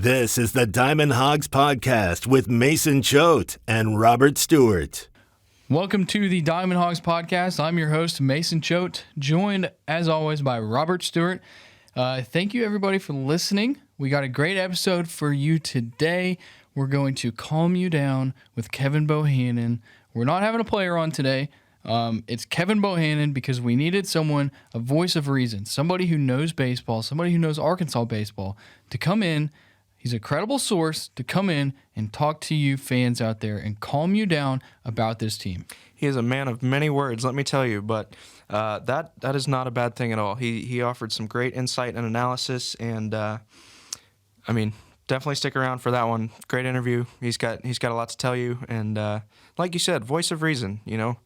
This is the Diamond Hogs Podcast with Mason Choate and Robert Stewart. Welcome to the Diamond Hogs Podcast. I'm your host, Mason Choate, joined, as always, by Robert Stewart. Thank you, everybody, for listening. We got a great episode for you today. We're going to calm you down with Kevin Bohannon. We're not having a player on today. It's Kevin Bohannon because we needed someone, a voice of reason, somebody who knows baseball, somebody who knows Arkansas baseball, to come in. He's a credible source to come in and talk to you fans out there and calm you down about this team. He is a man of many words, let me tell you, but that is not a bad thing at all. He offered some great insight and analysis, and definitely stick around for that one. Great interview. He's got a lot to tell you, and like you said, voice of reason. You know,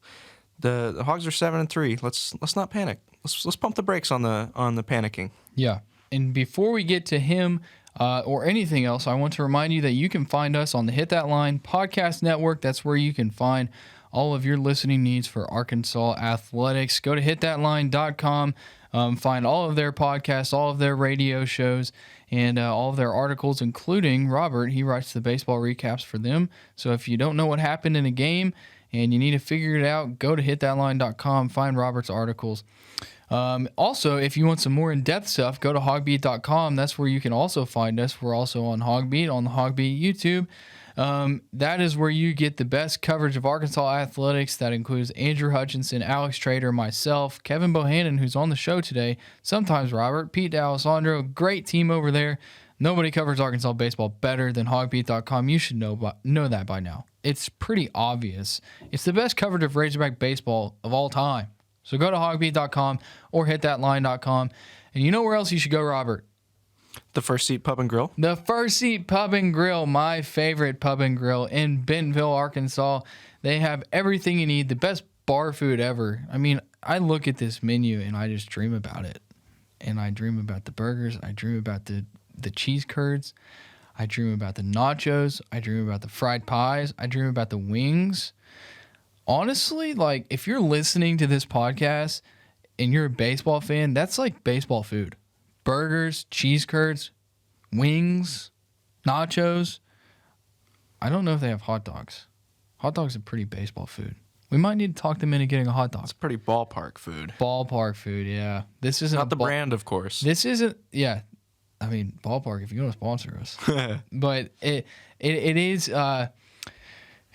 the Hogs are 7-3. Let's not panic. Let's pump the brakes on the panicking. Yeah, and before we get to him. Or anything else, I want to remind you that you can find us on the Hit That Line podcast network. That's where you can find all of your listening needs for Arkansas athletics. Go to hitthatline.com, find all of their podcasts, all of their radio shows, and all of their articles, including Robert. He writes the baseball recaps for them. So if you don't know what happened in a game and you need to figure it out, go to hitthatline.com, find Robert's articles. Also, if you want some more in-depth stuff, go to HawgBeat.com. That's where you can also find us. We're also on HawgBeat, on the HawgBeat YouTube. That is where you get the best coverage of Arkansas athletics. That includes Andrew Hutchinson, Alex Trader, myself, Kevin Bohannon, who's on the show today, sometimes Robert, Pete D'Alessandro. Great team over there. Nobody covers Arkansas baseball better than HawgBeat.com. You should know that by now. It's pretty obvious. It's the best coverage of Razorback baseball of all time. So go to HawgBeat.com or hitthatline.com. And you know where else you should go, Robert? The First Seat Pub and Grill. The First Seat Pub and Grill, my favorite pub and grill in Bentonville, Arkansas. They have everything you need, the best bar food ever. I mean, I look at this menu and I just dream about it. And I dream about the burgers. I dream about the cheese curds. I dream about the nachos. I dream about the fried pies. I dream about the wings. Honestly, like, if you're listening to this podcast and you're a baseball fan, that's like baseball food. Burgers, cheese curds, wings, nachos. I don't know if they have hot dogs. Hot dogs are pretty baseball food. We might need to talk them into getting a hot dog. It's pretty ballpark food. Ballpark food, yeah. This isn't not the brand, of course. This isn't, yeah. I mean, ballpark, if you want to sponsor us. But it is...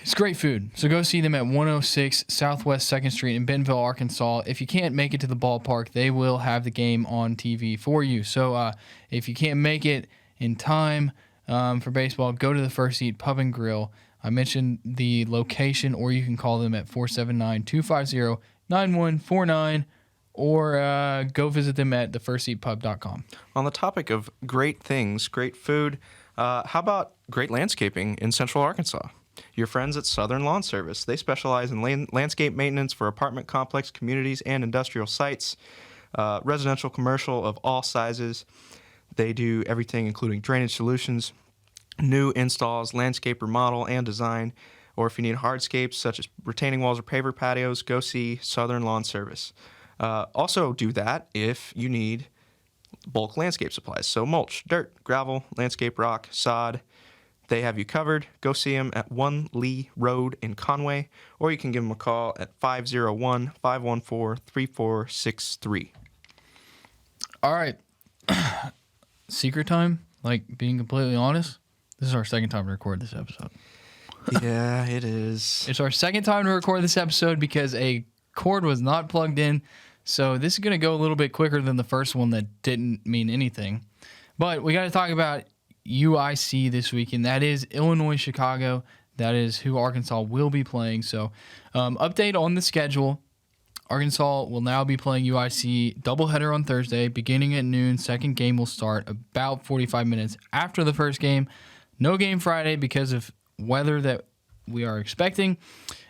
It's great food. So go see them at 106 Southwest 2nd Street in Bentonville, Arkansas. If you can't make it to the ballpark, they will have the game on TV for you. So if you can't make it in time for baseball, go to the First Seat Pub and Grill. I mentioned the location, or you can call them at 479-250-9149, or go visit them at theFirstSeatPub.com. On the topic of great things, great food, how about great landscaping in Central Arkansas? Your friends at Southern Lawn Service. They specialize in landscape maintenance for apartment complex, communities, and industrial sites, residential, commercial of all sizes. They do everything including drainage solutions, new installs, landscape remodel and design, or if you need hardscapes such as retaining walls or paver patios, go see Southern Lawn Service. Also do that if you need bulk landscape supplies, so mulch, dirt, gravel, landscape rock, sod. They have you covered. Go see them at 1 Lee Road in Conway, or you can give them a call at 501-514-3463. All right. Secret time, like being completely honest, this is our second time to record this episode. Yeah, it is. It's our second time to record this episode because a cord was not plugged in, so this is going to go a little bit quicker than the first one that didn't mean anything. But we got to talk about UIC this weekend. That is Illinois-Chicago. That is who Arkansas will be playing. So, update on the schedule. Arkansas will now be playing UIC doubleheader on Thursday, beginning at noon. Second game will start about 45 minutes after the first game. No game Friday because of weather that we are expecting.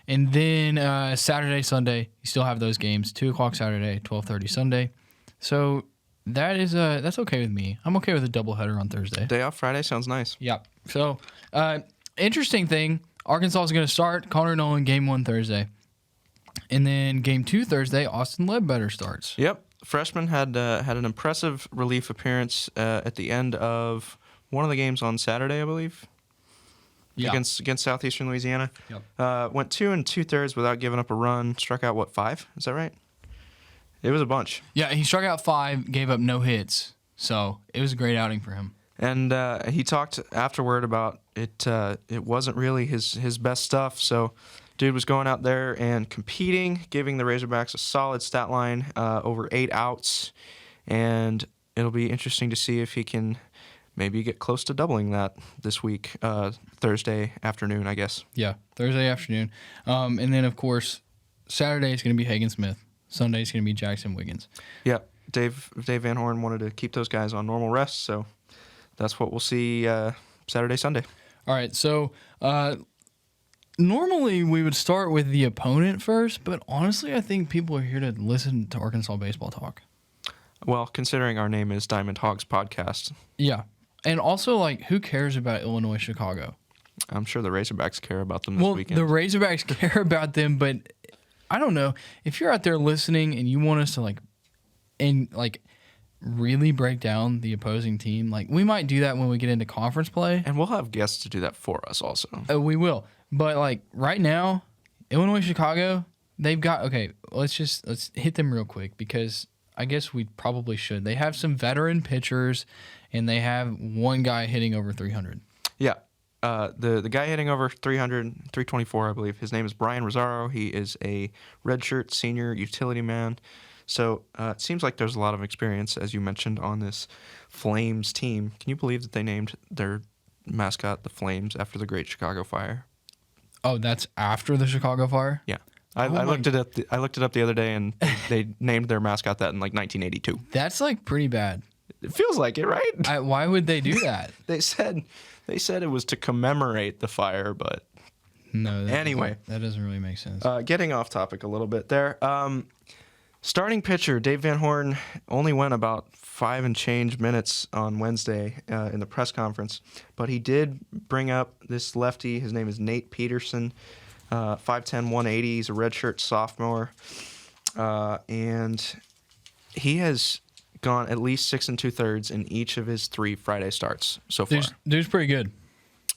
And then Saturday, Sunday, you still have those games. 2 o'clock Saturday, 12:30 Sunday. So that's okay with me. I'm okay with a doubleheader on Thursday. Day off Friday sounds nice. Yeah. So, interesting thing, Arkansas is going to start Connor Nolan game 1 Thursday. And then game 2 Thursday, Austin Ledbetter starts. Yep. Freshman had an impressive relief appearance at the end of one of the games on Saturday, I believe. Yeah. Against Southeastern Louisiana. Yep. Went 2 2/3 without giving up a run. Struck out, 5? Is that right? It was a bunch. Yeah, he struck out 5, gave up no hits. So it was a great outing for him. And he talked afterward about it. It wasn't really his best stuff. So, dude was going out there and competing, giving the Razorbacks a solid stat line, over 8 outs. And it'll be interesting to see if he can maybe get close to doubling that this week, Thursday afternoon, I guess. Yeah, Thursday afternoon. And then, of course, Saturday is going to be Hagen Smith. Sunday is going to be Jackson Wiggins. Yeah, Dave Van Horn wanted to keep those guys on normal rest, so that's what we'll see Saturday, Sunday. All right, so normally we would start with the opponent first, but honestly, I think people are here to listen to Arkansas baseball talk. Well, considering our name is Diamond Hogs Podcast. Yeah, and also, like, who cares about Illinois, Chicago? I'm sure the Razorbacks care about them this weekend. The Razorbacks care about them, but I don't know. If you're out there listening and you want us to, really break down the opposing team, we might do that when we get into conference play. And we'll have guests to do that for us also. We will. But, right now, Illinois, Chicago, they've got... Okay, let's hit them real quick because I guess we probably should. They have some veteran pitchers, and they have one guy hitting over 300. Yeah. The guy hitting over 300, 324, I believe, his name is Brian Rosaro. He is a redshirt senior utility man. So it seems like there's a lot of experience, as you mentioned, on this Flames team. Can you believe that they named their mascot the Flames after the Great Chicago Fire? Oh, that's after the Chicago Fire? Yeah. I looked it up. I looked it up the other day, and they named their mascot that in 1982. That's pretty bad. It feels like it, right? Why would they do that? They said it was to commemorate the fire, but no. Anyway, that doesn't really make sense. Getting off topic a little bit there. Starting pitcher Dave Van Horn only went about 5 and change minutes on Wednesday in the press conference, but he did bring up this lefty. His name is Nate Peterson, 5'10", 180. He's a redshirt sophomore, and he has gone at least 6 2/3 in each of his 3 Friday starts so far. Dude's pretty good.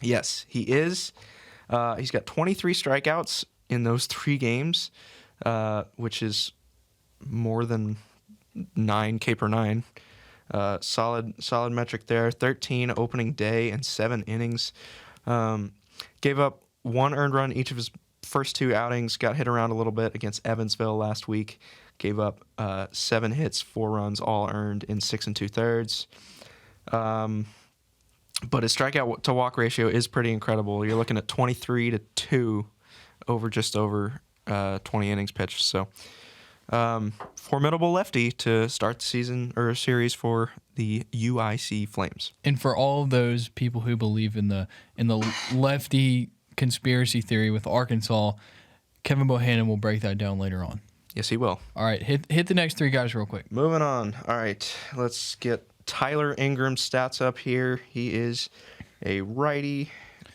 Yes, he is. He's got 23 strikeouts in those 3 games, which is more than 9 K per 9. Solid metric there. 13 opening day and 7 innings. Gave up 1 earned run each of his first 2 outings. Got hit around a little bit against Evansville last week. Gave up 7 hits, 4 runs, all earned in 6 2/3. But his strikeout to walk ratio is pretty incredible. You're looking at 23-2 over just over 20 innings pitched. So formidable lefty to start the season or series for the UIC Flames. And for all of those people who believe in the lefty conspiracy theory with Arkansas, Kevin Bohannon will break that down later on. Yes, he will. All right, hit the next 3 guys real quick. Moving on. All right, let's get Tyler Ingram's stats up here. He is a righty.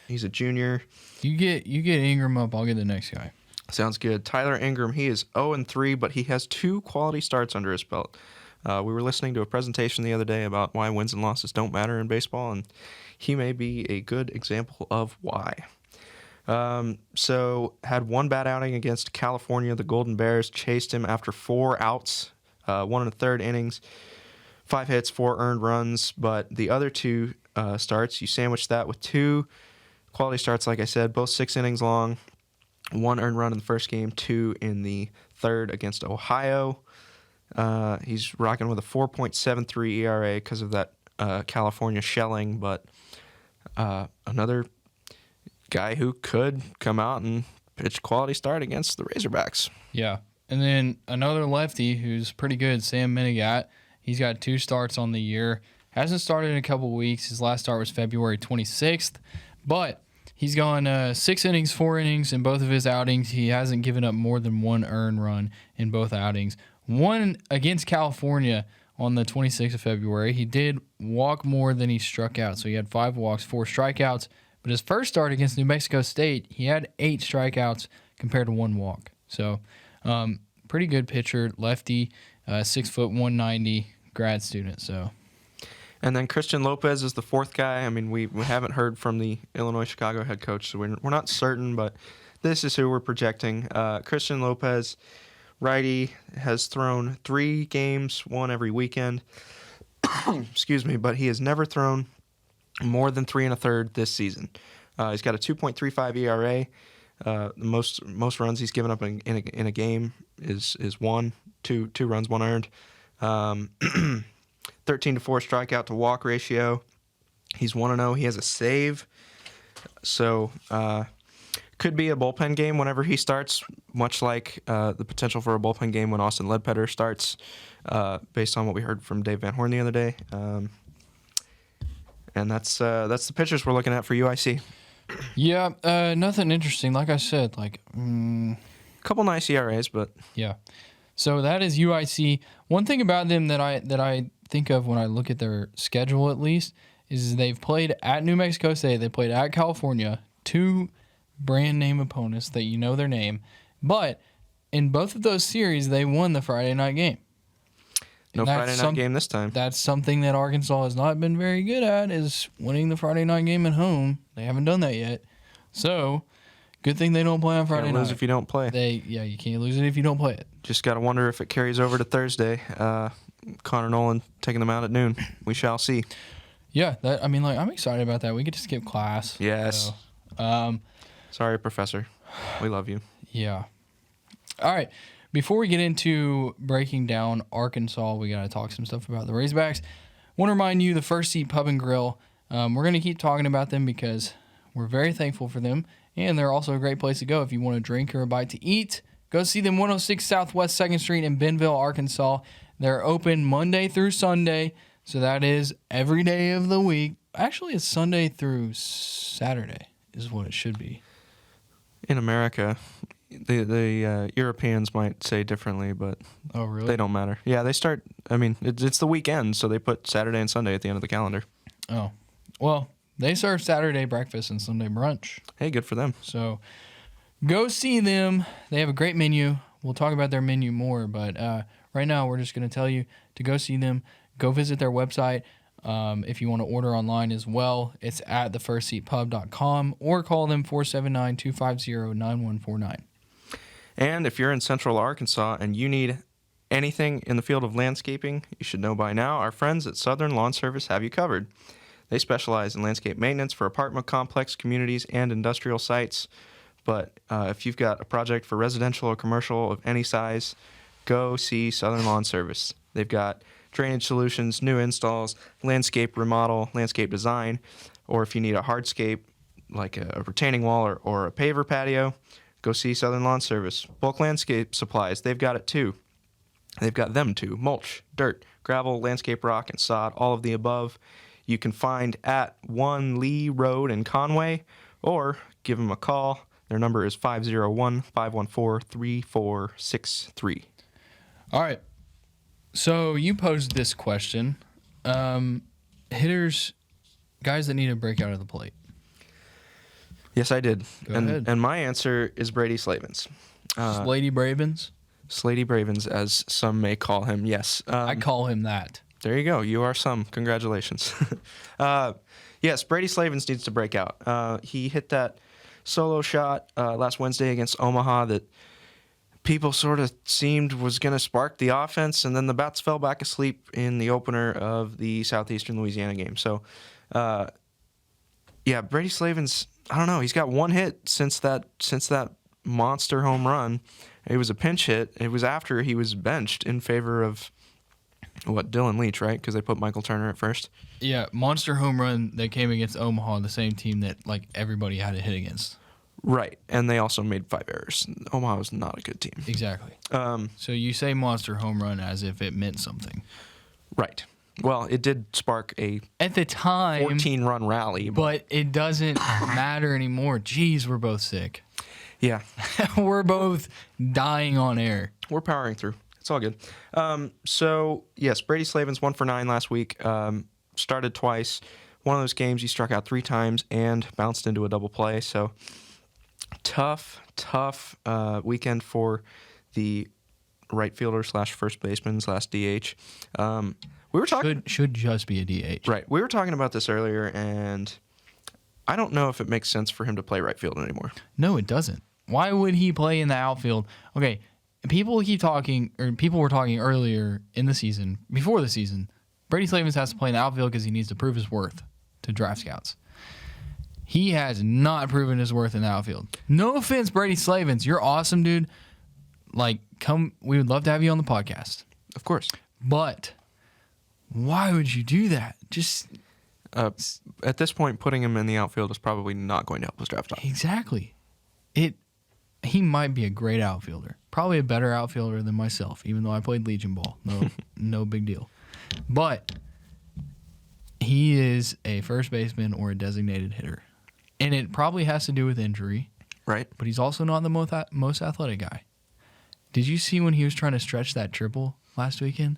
He's a junior. You get Ingram up. I'll get the next guy. Sounds good. Tyler Ingram, he is 0-3, but he has 2 quality starts under his belt. We were listening to a presentation the other day about why wins and losses don't matter in baseball, and he may be a good example of why. So had 1 bad outing against California. The Golden Bears chased him after 4 outs, 1 1/3 innings, 5 hits, 4 earned runs. But the other 2 starts, you sandwich that with 2 quality starts, like I said, both 6 innings long. 1 earned run in the first game, 2 in the third against Ohio. He's rocking with a 4.73 ERA because of that California shelling, but another guy who could come out and pitch quality start against the Razorbacks. Yeah. And then another lefty who's pretty good, Sam Minigat. He's got 2 starts on the year. Hasn't started in a couple weeks. His last start was February 26th, but he's gone 6 innings, 4 innings in both of his outings. He hasn't given up more than 1 earned run in both outings. 1 against California on the 26th of February. He did walk more than he struck out, so he had 5 walks, 4 strikeouts. But his first start against New Mexico State, he had 8 strikeouts compared to 1 walk. So pretty good pitcher, lefty, 6 foot, 190, grad student. So And then Christian Lopez is the fourth guy. I mean, we haven't heard from the Illinois-Chicago head coach, so we're not certain, but this is who we're projecting. Christian Lopez, righty, has thrown 3 games, one every weekend. Excuse me, but he has never thrown more than 3 1/3 this season. He's got a 2.35 ERA. The most runs he's given up in a game is 1, 2 runs, 1 earned. 13-4 strikeout to walk ratio. He's 1-0. He has a save. So could be a bullpen game whenever he starts, much like the potential for a bullpen game when Austin Ledbetter starts, based on what we heard from Dave Van Horn the other day. And that's the pitchers we're looking at for UIC. Yeah, nothing interesting. Like I said, Couple nice ERAs, but yeah. So that is UIC. One thing about them that I think of when I look at their schedule, at least, is they've played at New Mexico State, they played at California, 2 brand name opponents that you know their name, but in both of those series they won the Friday night game. No Friday night game this time. That's something that Arkansas has not been very good at, is winning the Friday night game at home. They haven't done that yet. So, good thing they don't play on Friday night. Can't lose if you don't play. You can't lose it if you don't play it. Just got to wonder if it carries over to Thursday. Connor Nolan taking them out at noon. We shall see. Yeah, I'm excited about that. We get to skip class. Yes. So, sorry, Professor. We love you. Yeah. All right. Before we get into breaking down Arkansas, we got to talk some stuff about the Razorbacks. Want to remind you, the First Seat Pub and Grill, we're going to keep talking about them because we're very thankful for them, and they're also a great place to go if you want a drink or a bite to eat. Go see them 106 Southwest 2nd Street in Benville, Arkansas. They're open Monday through Sunday, so that is every day of the week. Actually, it's Sunday through Saturday is what it should be. In America, the Europeans might say differently, but oh, really? They don't matter. Yeah, they start, it's the weekend, so they put Saturday and Sunday at the end of the calendar. Oh, well, they serve Saturday breakfast and Sunday brunch. Hey, good for them. So go see them. They have a great menu. We'll talk about their menu more, but right now we're just going to tell you to go see them. Go visit their website. If you want to order online as well, it's at thefirstseatpub.com or call them 479-250-9149. And if you're in Central Arkansas and you need anything in the field of landscaping, you should know by now our friends at Southern Lawn Service have you covered. They specialize in landscape maintenance for apartment complex, communities, and industrial sites. But if you've got a project for residential or commercial of any size, go see Southern Lawn Service. They've got drainage solutions, new installs, landscape remodel, landscape design, or if you need a hardscape like a retaining wall or a paver patio, go see Southern Lawn Service. Bulk landscape supplies, they've got it too. They've got them too. Mulch, dirt, gravel, landscape rock, and sod, all of the above. You can find at 1 Lee Road in Conway, or give them a call. Their number is 501-514-3463. All right. So you posed this question. Hitters, guys that need a break out of the plate. Yes, I did. Go ahead. And my answer is Brady Slavens. Slady Bravens? Slady Bravens, as some may call him, yes. I call him that. There you go. You are some. Congratulations. Yes, Brady Slavens needs to break out. He hit that solo shot last Wednesday against Omaha that people sort of seemed was going to spark the offense, and then the bats fell back asleep in the opener of the Southeastern Louisiana game. So, yeah, Brady Slavens, I don't know. He's got 1 hit since that monster home run. It was a pinch hit. It was after he was benched in favor of, Dylan Leach, right? Because they put Michael Turner at first. Yeah, monster home run that came against Omaha, the same team that everybody had to hit against. Right, and they also made 5 errors. Omaha was not a good team. Exactly. So you say monster home run as if it meant something. Right. Well, it did spark a at the time 14-run rally. But it doesn't matter anymore. Jeez, we're both sick. Yeah. We're both dying on air. We're powering through. It's all good. So, yes, Brady Slavens 1 for 9 last week. Started twice. One of those games he struck out 3 times and bounced into a double play. So, tough weekend for the right fielder / first baseman / DH. We We were talking should just be a DH. right. We were talking about this earlier, and I don't know if it makes sense for him to play right field anymore. No, it doesn't. Why would he play in the outfield? Okay, people were talking earlier in the season, before the season, Brady Slavens has to play in the outfield because he needs to prove his worth to draft scouts. He has not proven his worth in the outfield. No offense, Brady Slavens. You're awesome, dude. Like, we would love to have you on the podcast. Of course. But why would you do that? Just at this point, putting him in the outfield is probably not going to help his draft stock. Exactly. He might be a great outfielder. Probably a better outfielder than myself, even though I played Legion ball. No big deal. But he is a first baseman or a designated hitter. And it probably has to do with injury. Right. But he's also not the most athletic guy. Did you see when he was trying to stretch that triple last weekend?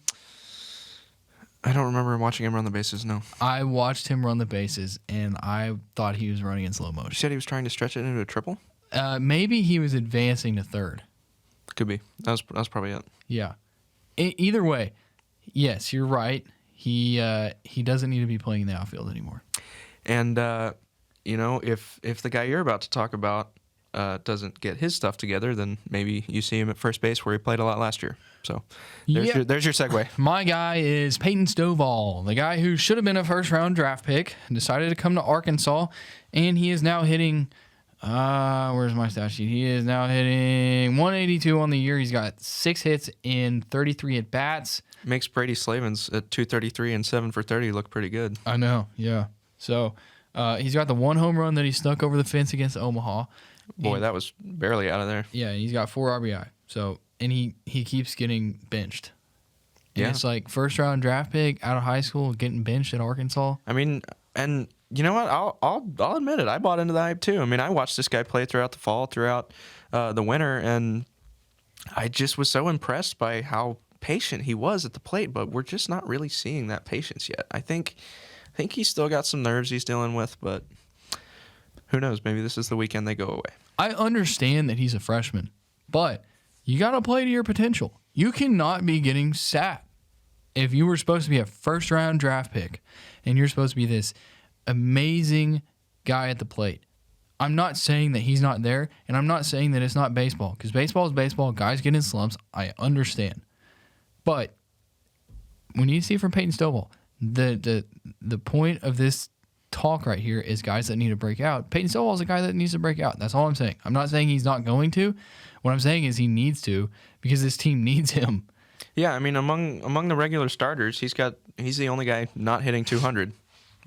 I don't remember watching him run the bases, no. I watched him run the bases, and I thought he was running in slow You motion. said he was trying to stretch it into a triple? Maybe he was advancing to third. Could be. That was probably it. Yeah. Either way, yes, you're right. He doesn't need to be playing in the outfield anymore. And, if the guy you're about to talk about doesn't get his stuff together, then maybe you see him at first base where he played a lot last year. So there's your segue. My guy is Peyton Stovall, the guy who should have been a first-round draft pick, decided to come to Arkansas, and he is now hitting where's my stat sheet? He is now hitting 182 on the year. He's got 6 hits in 33 at-bats. Makes Brady Slavens at 233 and 7 for 30 look pretty good. I know, yeah. So he's got the 1 home run that he snuck over the fence against Omaha. Boy, that was barely out of there. Yeah, he's got 4 RBI. So, and he keeps getting benched. And Yeah. it's like first-round draft pick out of high school getting benched at Arkansas. I mean, and you know what? I'll admit it. I bought into the hype too. I mean, I watched this guy play throughout the fall, throughout the winter, and I just was so impressed by how patient he was at the plate. But we're just not really seeing that patience yet. I think he's still got some nerves he's dealing with, but who knows? Maybe this is the weekend they go away. I understand that he's a freshman, but you got to play to your potential. You cannot be getting sat. If you were supposed to be a first-round draft pick and you're supposed to be this amazing guy at the plate, I'm not saying that he's not there, and I'm not saying that it's not baseball, because baseball is baseball. Guys get in slumps. I understand. But we need to see from Peyton Stovall. The point of this talk right here is guys that need to break out. Peyton Stovall is a guy that needs to break out. That's all I'm saying. I'm not saying he's not going to. What I'm saying is he needs to, because this team needs him. Yeah, I mean, among the regular starters, he's the only guy not hitting 200,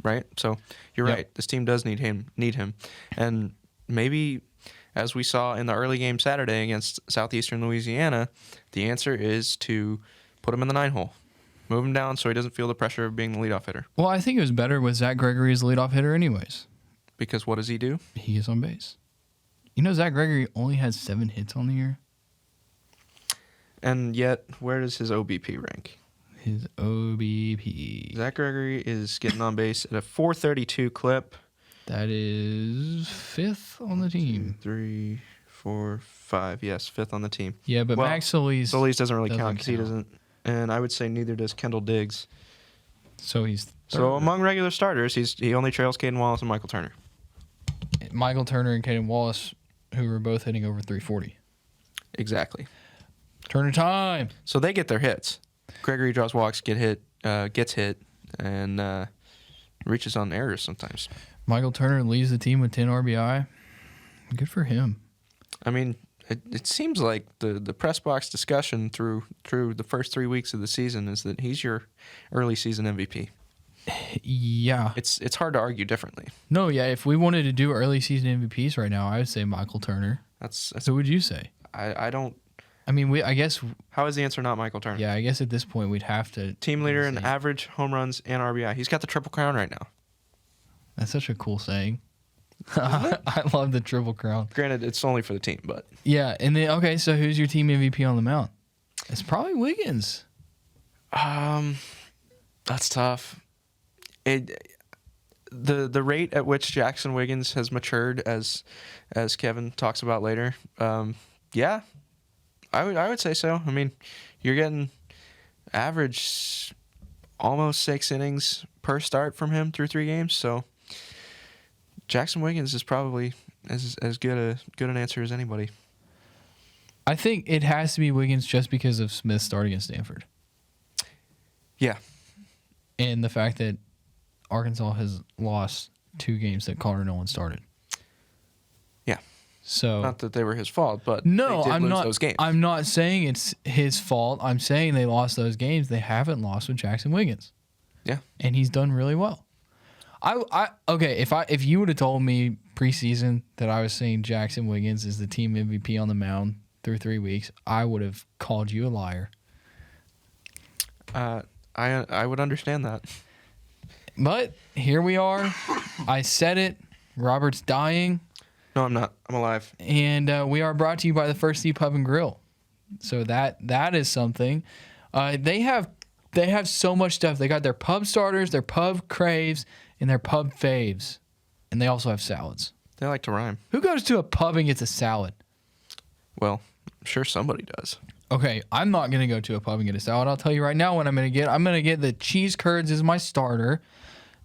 right? So you're Yep. right. This team does need him, and maybe as we saw in the early game Saturday against Southeastern Louisiana, the answer is to put him in the 9-hole, move him down so he doesn't feel the pressure of being the leadoff hitter. Well, I think it was better with Zach Gregory as the leadoff hitter, anyways. Because what does he do? He is on base. You know, Zach Gregory only has 7 hits on the year. And yet, where does his OBP rank? His OBP. Zach Gregory is getting on base at a 432 clip. That is 5th on the team. 3, 4, 5. Yes, 5th on the team. Yeah, but Well, Max Solis doesn't really count because he count. doesn't. And I would say neither does Kendall Diggs. So he's third. So among regular starters, he only trails Caden Wallace and Michael Turner. Michael Turner and Caden Wallace, who were both hitting over 340. Exactly. Turner time. So they get their hits. Gregory draws walks, gets hit, and reaches on errors sometimes. Michael Turner leads the team with 10 RBI. Good for him. I mean, it seems like the press box discussion through the first 3 weeks of the season is that he's your early season MVP. Yeah. It's hard to argue differently. No, yeah, if we wanted to do early season MVPs right now, I would say Michael Turner. That's So would you say? I don't. I mean, I guess, How is the answer not Michael Turner? yeah, I guess at this point we'd have to. Team leader in say- average, home runs, and RBI. He's got the Triple Crown right now. That's such a cool saying. I love the Triple Crown. Granted, it's only for the team, but Yeah, and then, okay, so who's your team MVP on the mound? It's probably Wiggins. that's tough. The rate at which Jackson Wiggins has matured, as Kevin talks about later, yeah, I would say so. I mean, you're getting average almost 6 innings per start from him through 3 games. So Jackson Wiggins is probably as good an answer as anybody. I think it has to be Wiggins just because of Smith starting at Stanford. Yeah. And the fact that Arkansas has lost 2 games that Connor Nolan started. Yeah. So not that they were his fault, but no, they did I'm lose not. those games. I'm not saying it's his fault. I'm saying they lost those games. They haven't lost with Jackson Wiggins. Yeah. And he's done really well. Okay, if you would have told me preseason that I was saying Jackson Wiggins is the team MVP on the mound through 3 weeks, I would have called you a liar. I would understand that. But here we are. I said it. Robert's dying. No, I'm not. I'm alive. And we are brought to you by the First Tee Pub and Grill. So that is something. They have so much stuff. They got their pub starters, their pub craves, and their pub faves. And they also have salads. They like to rhyme. Who goes to a pub and gets a salad? Well, I'm sure somebody does. Okay, I'm not going to go to a pub and get a salad. I'll tell you right now what I'm going to get. I'm going to get the cheese curds as my starter.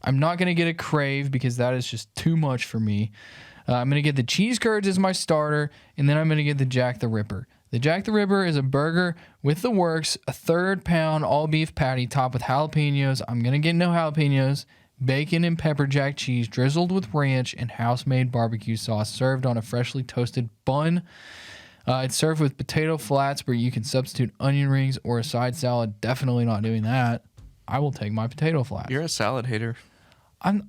I'm not going to get a crave because that is just too much for me. I'm going to get the cheese curds as my starter, and then I'm going to get the Jack the Ripper. The Jack the Ripper is a burger with the works, a 1/3 pound all beef patty topped with jalapenos. I'm going to get no jalapenos, bacon and pepper jack cheese drizzled with ranch and house-made barbecue sauce served on a freshly toasted bun. It's served with potato flats where you can substitute onion rings or a side salad. Definitely not doing that. I will take my potato flats. You're a salad hater.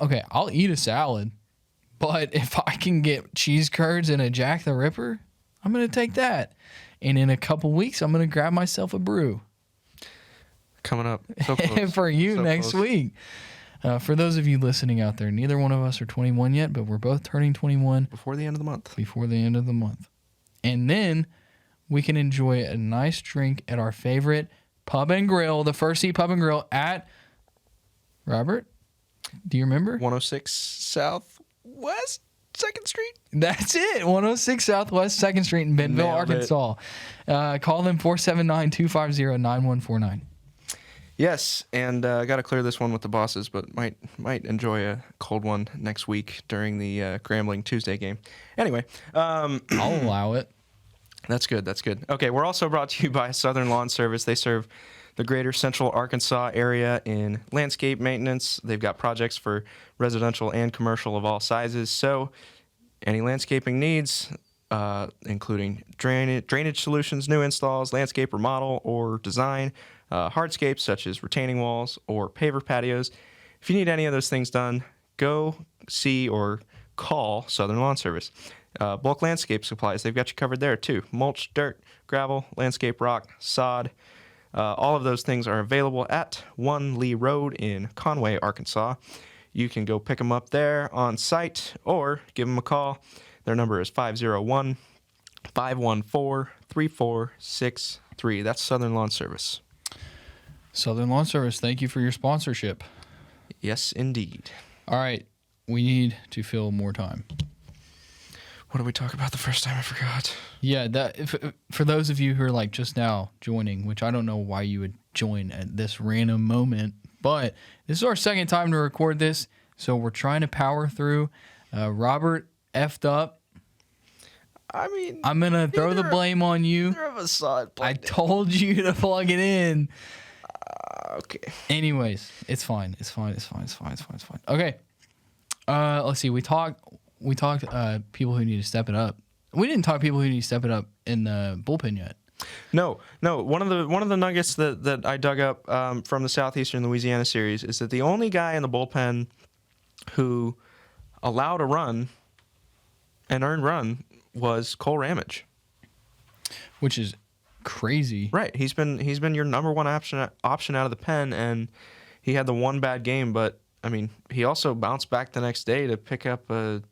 Okay, I'll eat a salad, but if I can get cheese curds and a Jack the Ripper, I'm going to take that. And in a couple weeks, I'm going to grab myself a brew. Coming up. So close. For you So next close. week. For those of you listening out there, neither one of us are 21 yet, but we're both turning 21 Before the end of the month. before the end of the month. And then we can enjoy a nice drink at our favorite pub and grill, the First Tee Pub and Grill at, Robert, do you remember? 106 Southwest 2nd Street. That's it. 106 Southwest 2nd Street in Bentonville, Nailed it. Arkansas. Call them 479-250-9149. Yes, and I got to clear this one with the bosses, but might enjoy a cold one next week during the Grambling Tuesday game. Anyway, I'll allow it. That's good. That's good. Okay, we're also brought to you by Southern Lawn Service. They serve the greater central Arkansas area in landscape maintenance. They've got projects for residential and commercial of all sizes. So any landscaping needs, including drainage solutions, new installs, landscape remodel or design, hardscapes such as retaining walls or paver patios. If you need any of those things done, go see or call Southern Lawn Service. Bulk landscape supplies, they've got you covered there too. Mulch, dirt, gravel, landscape rock, sod. All of those things are available at 1 Lee Road in Conway, Arkansas. You can go pick them up there on site or give them a call. Their number is 501-514-3463. That's Southern Lawn Service. Southern Lawn Service, thank you for your sponsorship. Yes, indeed. All right, we need to fill more time. What did we talk about the first time? I forgot. Yeah, for those of you who are like just now joining, which I don't know why you would join at this random moment, but this is our second time to record this, so we're trying to power through. Robert effed up. I mean, I'm going to throw the blame on you. Neither of us saw it. I told you to plug it in. Okay. Anyways, it's fine. It's fine. Okay. Let's see. We talked people who need to step it up. We didn't talk people who need to step it up in the bullpen yet. No. One of the nuggets that I dug up from the Southeastern Louisiana series is that the only guy in the bullpen who allowed a run, an earned run, was Cole Ramage, which is crazy. Right. He's been your number one option out of the pen, and he had the one bad game, but I mean, he also bounced back the next day to pick up a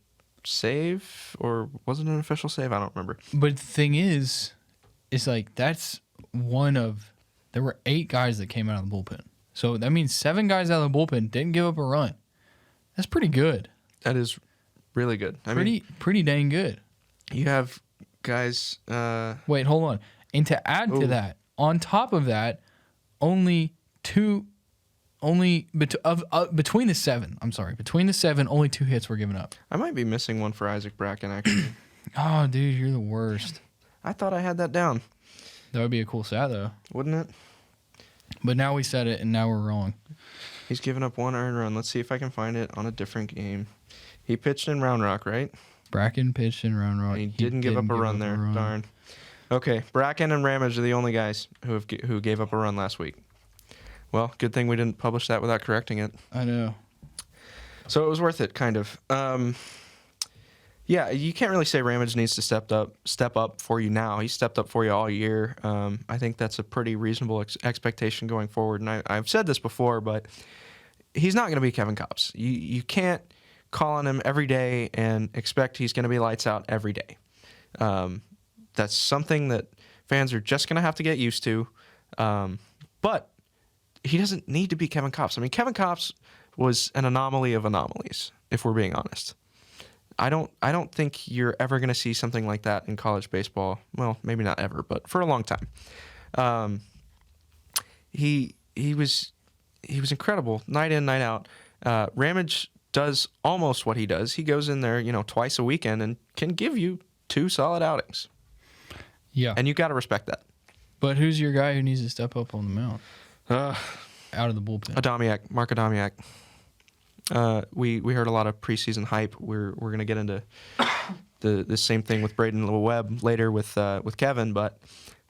save, or was it an official save? I don't remember. But the thing is like there were 8 guys that came out of the bullpen. So that means 7 guys out of the bullpen didn't give up a run. That's pretty good. That is really good. Pretty dang good. You have guys. Wait, hold on. And to add to that, on top of that, only 2 between the seven, only 2 hits were given up. I might be missing one for Isaac Bracken, actually. Oh, dude, you're the worst. I thought I had that down. That would be a cool stat, though. Wouldn't it? But now we said it, and now we're wrong. He's given up 1 earned run. Let's see if I can find it on a different game. He pitched in Round Rock, right? Bracken pitched in Round Rock. And he didn't give up a run there. Darn. Okay, Bracken and Ramage are the only guys who gave up a run last week. Well, good thing we didn't publish that without correcting it. I know. So it was worth it, kind of. Yeah, you can't really say Ramage needs to step up for you now. He stepped up for you all year. I think that's a pretty reasonable expectation going forward. And I've said this before, but he's not going to be Kevin Kopps. You can't call on him every day and expect he's going to be lights out every day. That's something that fans are just going to have to get used to. But he doesn't need to be Kevin Kopps. I mean, Kevin Kopps was an anomaly of anomalies, if we're being honest. I don't think you're ever going to see something like that in college baseball. Well, maybe not ever, but for a long time. He was incredible, night in, night out. Ramage does almost what he does. He goes in there, twice a weekend and can give you 2 solid outings. Yeah. And you got to respect that. But who's your guy who needs to step up on the mound? Out of the bullpen. Mark Adamiak. We heard a lot of preseason hype. We're going to get into the same thing with Braden Webb later with Kevin, but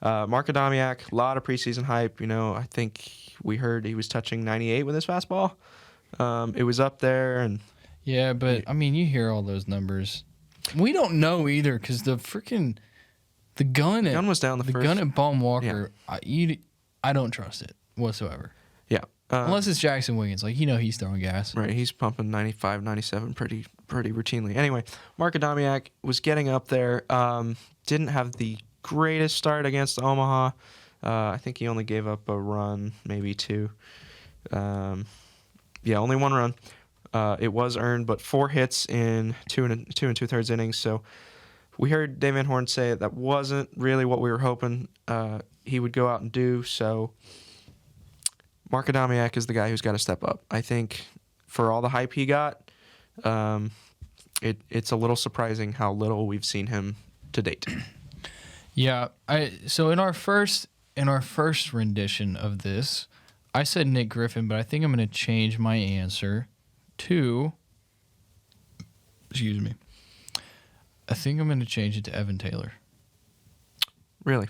Mark Adamiak, a lot of preseason hype. I think we heard he was touching 98 with his fastball. It was up there, and yeah, but I mean, you hear all those numbers. We don't know either because the gun was down the gun at Baum Walker. Yeah. I don't trust it whatsoever. Yeah. Unless it's Jackson Wiggins. He's throwing gas. Right, he's pumping 95, 97 pretty routinely. Anyway, Mark Adamiak was getting up there. Didn't have the greatest start against Omaha. I think he only gave up a run, maybe 2. Only 1 run. It was earned, but 4 hits in 2 and 2/3 innings. So we heard Dave Van Horn say that wasn't really what we were hoping he would go out and do. So Mark Adamiak is the guy who's got to step up. I think for all the hype he got, it's a little surprising how little we've seen him to date. Yeah. So in our first rendition of this, I said Nick Griffin, but I think I'm going to change my answer to. Excuse me. I think I'm going to change it to Evan Taylor. Really?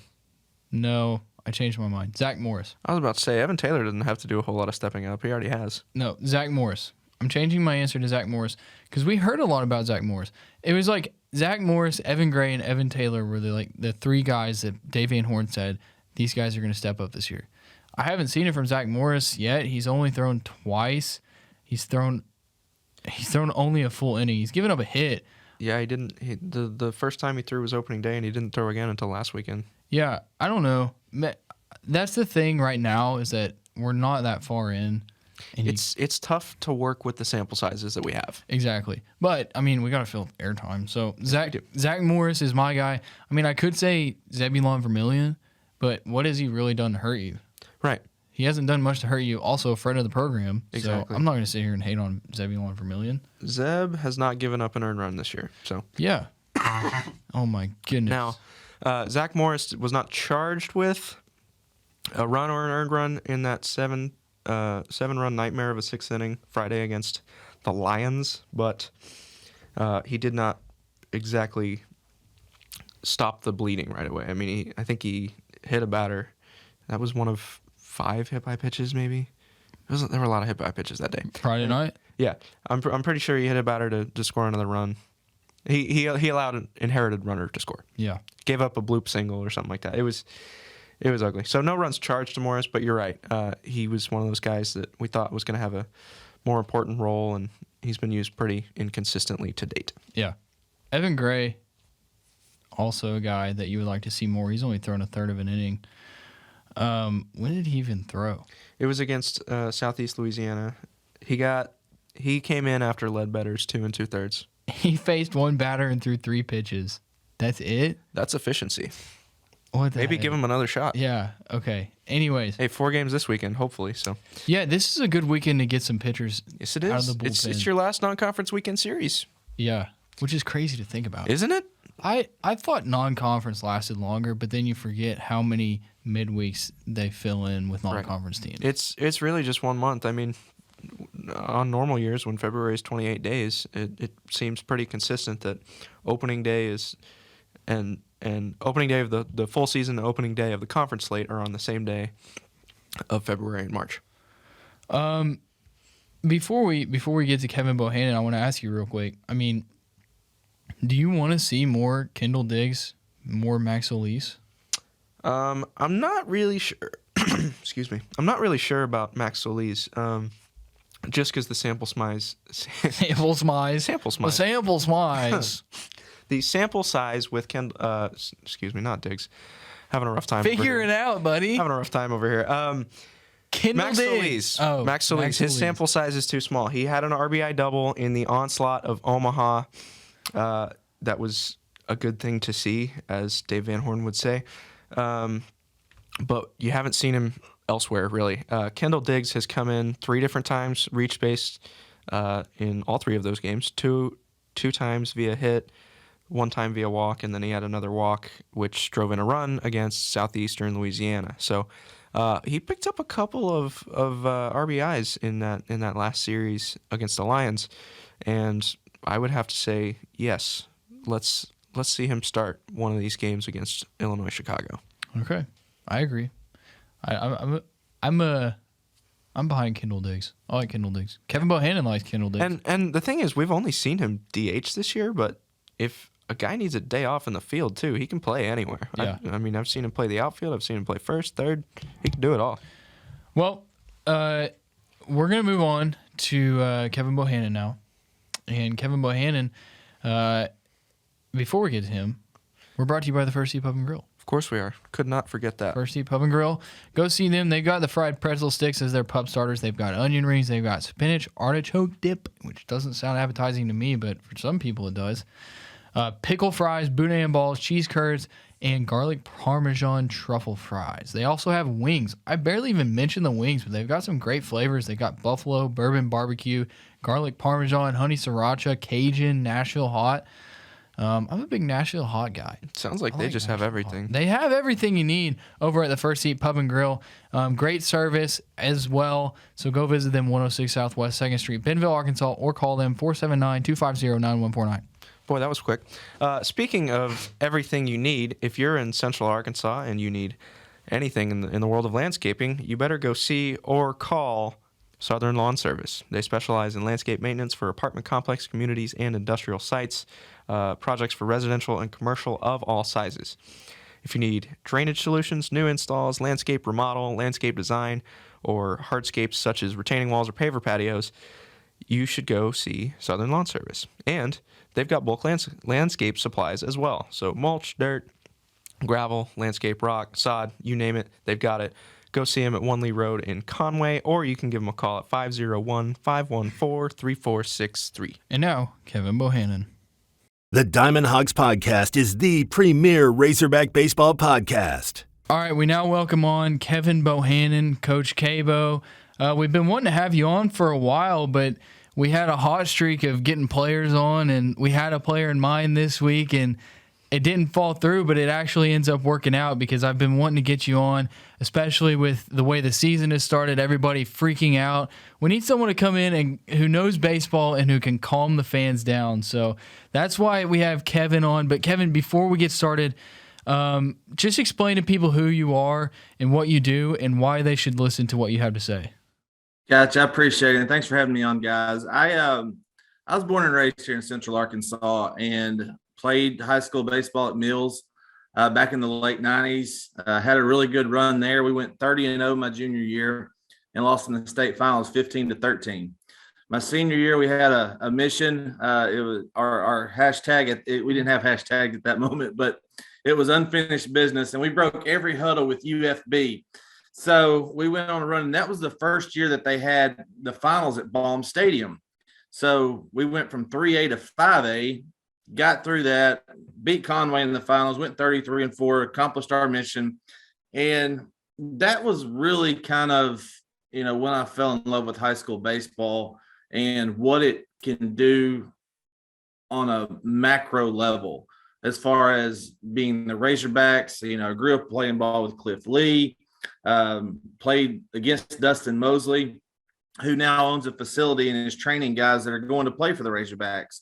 No, I changed my mind. Zach Morris. I was about to say, Evan Taylor doesn't have to do a whole lot of stepping up. He already has. No, Zach Morris. I'm changing my answer to Zach Morris because we heard a lot about Zach Morris. It was like Zach Morris, Evan Gray, and Evan Taylor were the 3 guys that Dave Van Horn said these guys are going to step up this year. I haven't seen it from Zach Morris yet. He's only thrown twice. He's thrown only a full inning. He's given up a hit. Yeah, he didn't. The first time he threw was opening day, and he didn't throw again until last weekend. Yeah, I don't know. That's the thing right now is that we're not that far in. And it's tough to work with the sample sizes that we have. Exactly. But, I mean, we got to fill airtime. So, Zach Morris is my guy. I mean, I could say Zebulon Vermillion, but what has he really done to hurt you? Right. He hasn't done much to hurt you. Also, a friend of the program. Exactly. So I'm not going to sit here and hate on Zebulon Vermillion. Zeb has not given up an earned run this year. So yeah. Oh, my goodness. Now, Zach Morris was not charged with a run or an earned run in that 7-run nightmare of a 6th inning Friday against the Lions, but he did not exactly stop the bleeding right away. I mean, I think he hit a batter. That was one of 5 hit by pitches, maybe. There were a lot of hit by pitches that day. Friday night? Yeah, I'm pretty sure he hit a batter to score another run. He allowed an inherited runner to score. Yeah, gave up a bloop single or something like that. It was ugly. So no runs charged to Morris, but you're right. He was one of those guys that we thought was going to have a more important role, and he's been used pretty inconsistently to date. Yeah, Evan Gray, also a guy that you would like to see more. He's only thrown a third of an inning. When did he even throw? It was against Southeast Louisiana. He came in after Ledbetter's 2 2/3. He faced 1 batter and threw 3 pitches. That's it? That's efficiency. What the Maybe heck? give him another shot. Yeah. Okay. Anyways. Hey, 4 games this weekend, hopefully. So. Yeah, this is a good weekend to get some pitchers. Yes, it out is. of the bullpen. It's your last non-conference weekend series. Yeah, which is crazy to think about. Isn't it? I thought non-conference lasted longer, but then you forget how many midweeks they fill in with non-conference teams. It's really just 1 month. I mean, on normal years when February is 28 days, it seems pretty consistent that opening day is and opening day of the full season, and opening day of the conference slate are on the same day of February and March. Before we get to Kevin Bohannon, I want to ask you real quick. I mean, do you want to see more Kendall Diggs, more Max Elise? I'm not really sure. Excuse me. I'm not really sure about Max Solis. Just because the sample size. The sample size with not Diggs. Having a rough time. Figure it out, buddy. Having a rough time over here. Max Solis. Oh, Max Solis. His sample size is too small. He had an RBI double in the onslaught of Omaha. That was a good thing to see, as Dave Van Horn would say. But you haven't seen him elsewhere, really. Kendall Diggs has come in 3 different times, reached base in all 3 of those games. Two times via hit, 1 time via walk, and then he had another walk, which drove in a run against Southeastern Louisiana. So he picked up a couple of RBIs in that last series against the Lions, and I would have to say yes. Let's see him start one of these games against Illinois Chicago. Okay, I agree. I'm behind Kendall Diggs. I like Kendall Diggs. Kevin Bohannon likes Kendall Diggs. And the thing is, we've only seen him DH this year, but if a guy needs a day off in the field too, he can play anywhere. Yeah. I mean, I've seen him play the outfield. I've seen him play first, third. He can do it all. Well, we're gonna move on to Kevin Bohannon now, and Kevin Bohannon. Before we get to him, we're brought to you by the First Seat Pub and Grill. Of course we are. Could not forget that. First Seat Pub and Grill. Go see them. They've got the fried pretzel sticks as their pub starters. They've got onion rings. They've got spinach artichoke dip, which doesn't sound appetizing to me, but for some people it does. Pickle fries, boudin balls, cheese curds, and garlic parmesan truffle fries. They also have wings. I barely even mentioned the wings, but they've got some great flavors. They've got buffalo, bourbon barbecue, garlic parmesan, honey sriracha, Cajun, Nashville hot. I'm a big Nashville hot guy. Sounds like they just have everything. Hot. They have everything you need over at the First Seat Pub and Grill. Great service as well. So go visit them 106 Southwest 2nd Street, Bentonville, Arkansas, or call them 479-250-9149. Boy, that was quick. Speaking of everything you need, if you're in Central Arkansas and you need anything in the world of landscaping, you better go see or call Southern Lawn Service. They specialize in landscape maintenance for apartment complex communities and industrial sites, projects for residential and commercial of all sizes. If you need drainage solutions, new installs, landscape remodel, landscape design, or hardscapes such as retaining walls or paver patios, you should go see Southern Lawn Service. And they've got bulk landscape supplies as well. So mulch, dirt, gravel, landscape rock, sod, you name it, they've got it. Go see them at One Lee Road in Conway, or you can give them a call at 501-514-3463. And now, Kevin Bohannon. The Diamond Hogs Podcast is the premier Razorback baseball podcast. All right, we now welcome on Kevin Bohannon, Coach K-Bo. We've been wanting to have you on for a while, but we had a hot streak of getting players on, and we had a player in mind this week, and it didn't fall through, but it actually ends up working out because I've been wanting to get you on, especially with the way the season has started, everybody freaking out. We need someone to come in and who knows baseball and who can calm the fans down. So that's why we have Kevin on. But Kevin, before we get started, just explain to people who you are and what you do and why they should listen to what you have to say. Gotcha. I appreciate it. Thanks for having me on, guys. I was born and raised here in Central Arkansas and played high school baseball at Mills back in the late 90s. Had a really good run there. We went 30-0 my junior year and lost in the state finals 15-13. My senior year, we had a mission. It was our hashtag. We didn't have hashtag at that moment, but it was unfinished business, and we broke every huddle with UFB. So we went on a run, and that was the first year that they had the finals at Baum Stadium. So we went from 3A to 5A got through that, beat Conway in the finals, went 33-4, accomplished our mission. And that was really kind of, when I fell in love with high school baseball and what it can do on a macro level as far as being the Razorbacks. I grew up playing ball with Cliff Lee, played against Dustin Mosley, who now owns a facility and is training guys that are going to play for the Razorbacks.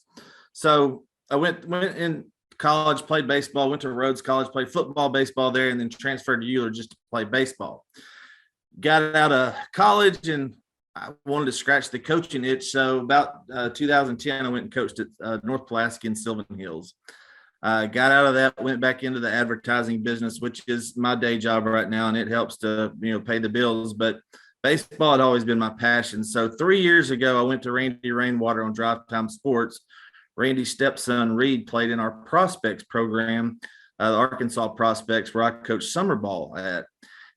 So I went in college, played baseball, went to Rhodes College, played football, baseball there, and then transferred to Euler just to play baseball. Got out of college and I wanted to scratch the coaching itch. So about 2010, I went and coached at North Pulaski and Sylvan Hills. Got out of that, went back into the advertising business, which is my day job right now, and it helps to pay the bills. But baseball had always been my passion. So 3 years ago, I went to Randy Rainwater on Drive Time Sports. Randy's stepson, Reed, played in our prospects program, the Arkansas prospects, where I coached summer ball at.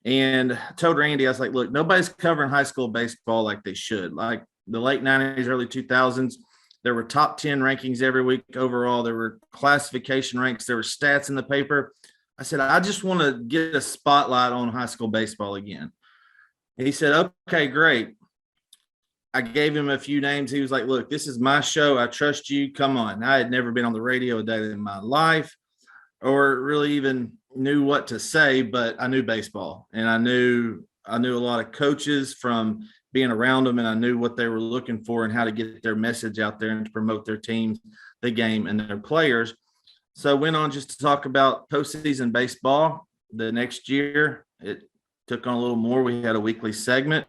And I told Randy, I was like, look, nobody's covering high school baseball like they should. Like the late 90s, early 2000s, there were top 10 rankings every week overall. There were classification ranks. There were stats in the paper. I said, I just want to get a spotlight on high school baseball again. And he said, okay, great. I gave him a few names. He was like, look, this is my show. I trust you. Come on. I had never been on the radio a day in my life or really even knew what to say, but I knew baseball and I knew a lot of coaches from being around them, and I knew what they were looking for and how to get their message out there and to promote their teams, the game, and their players. So I went on just to talk about postseason baseball. The next year, it took on a little more. We had a weekly segment,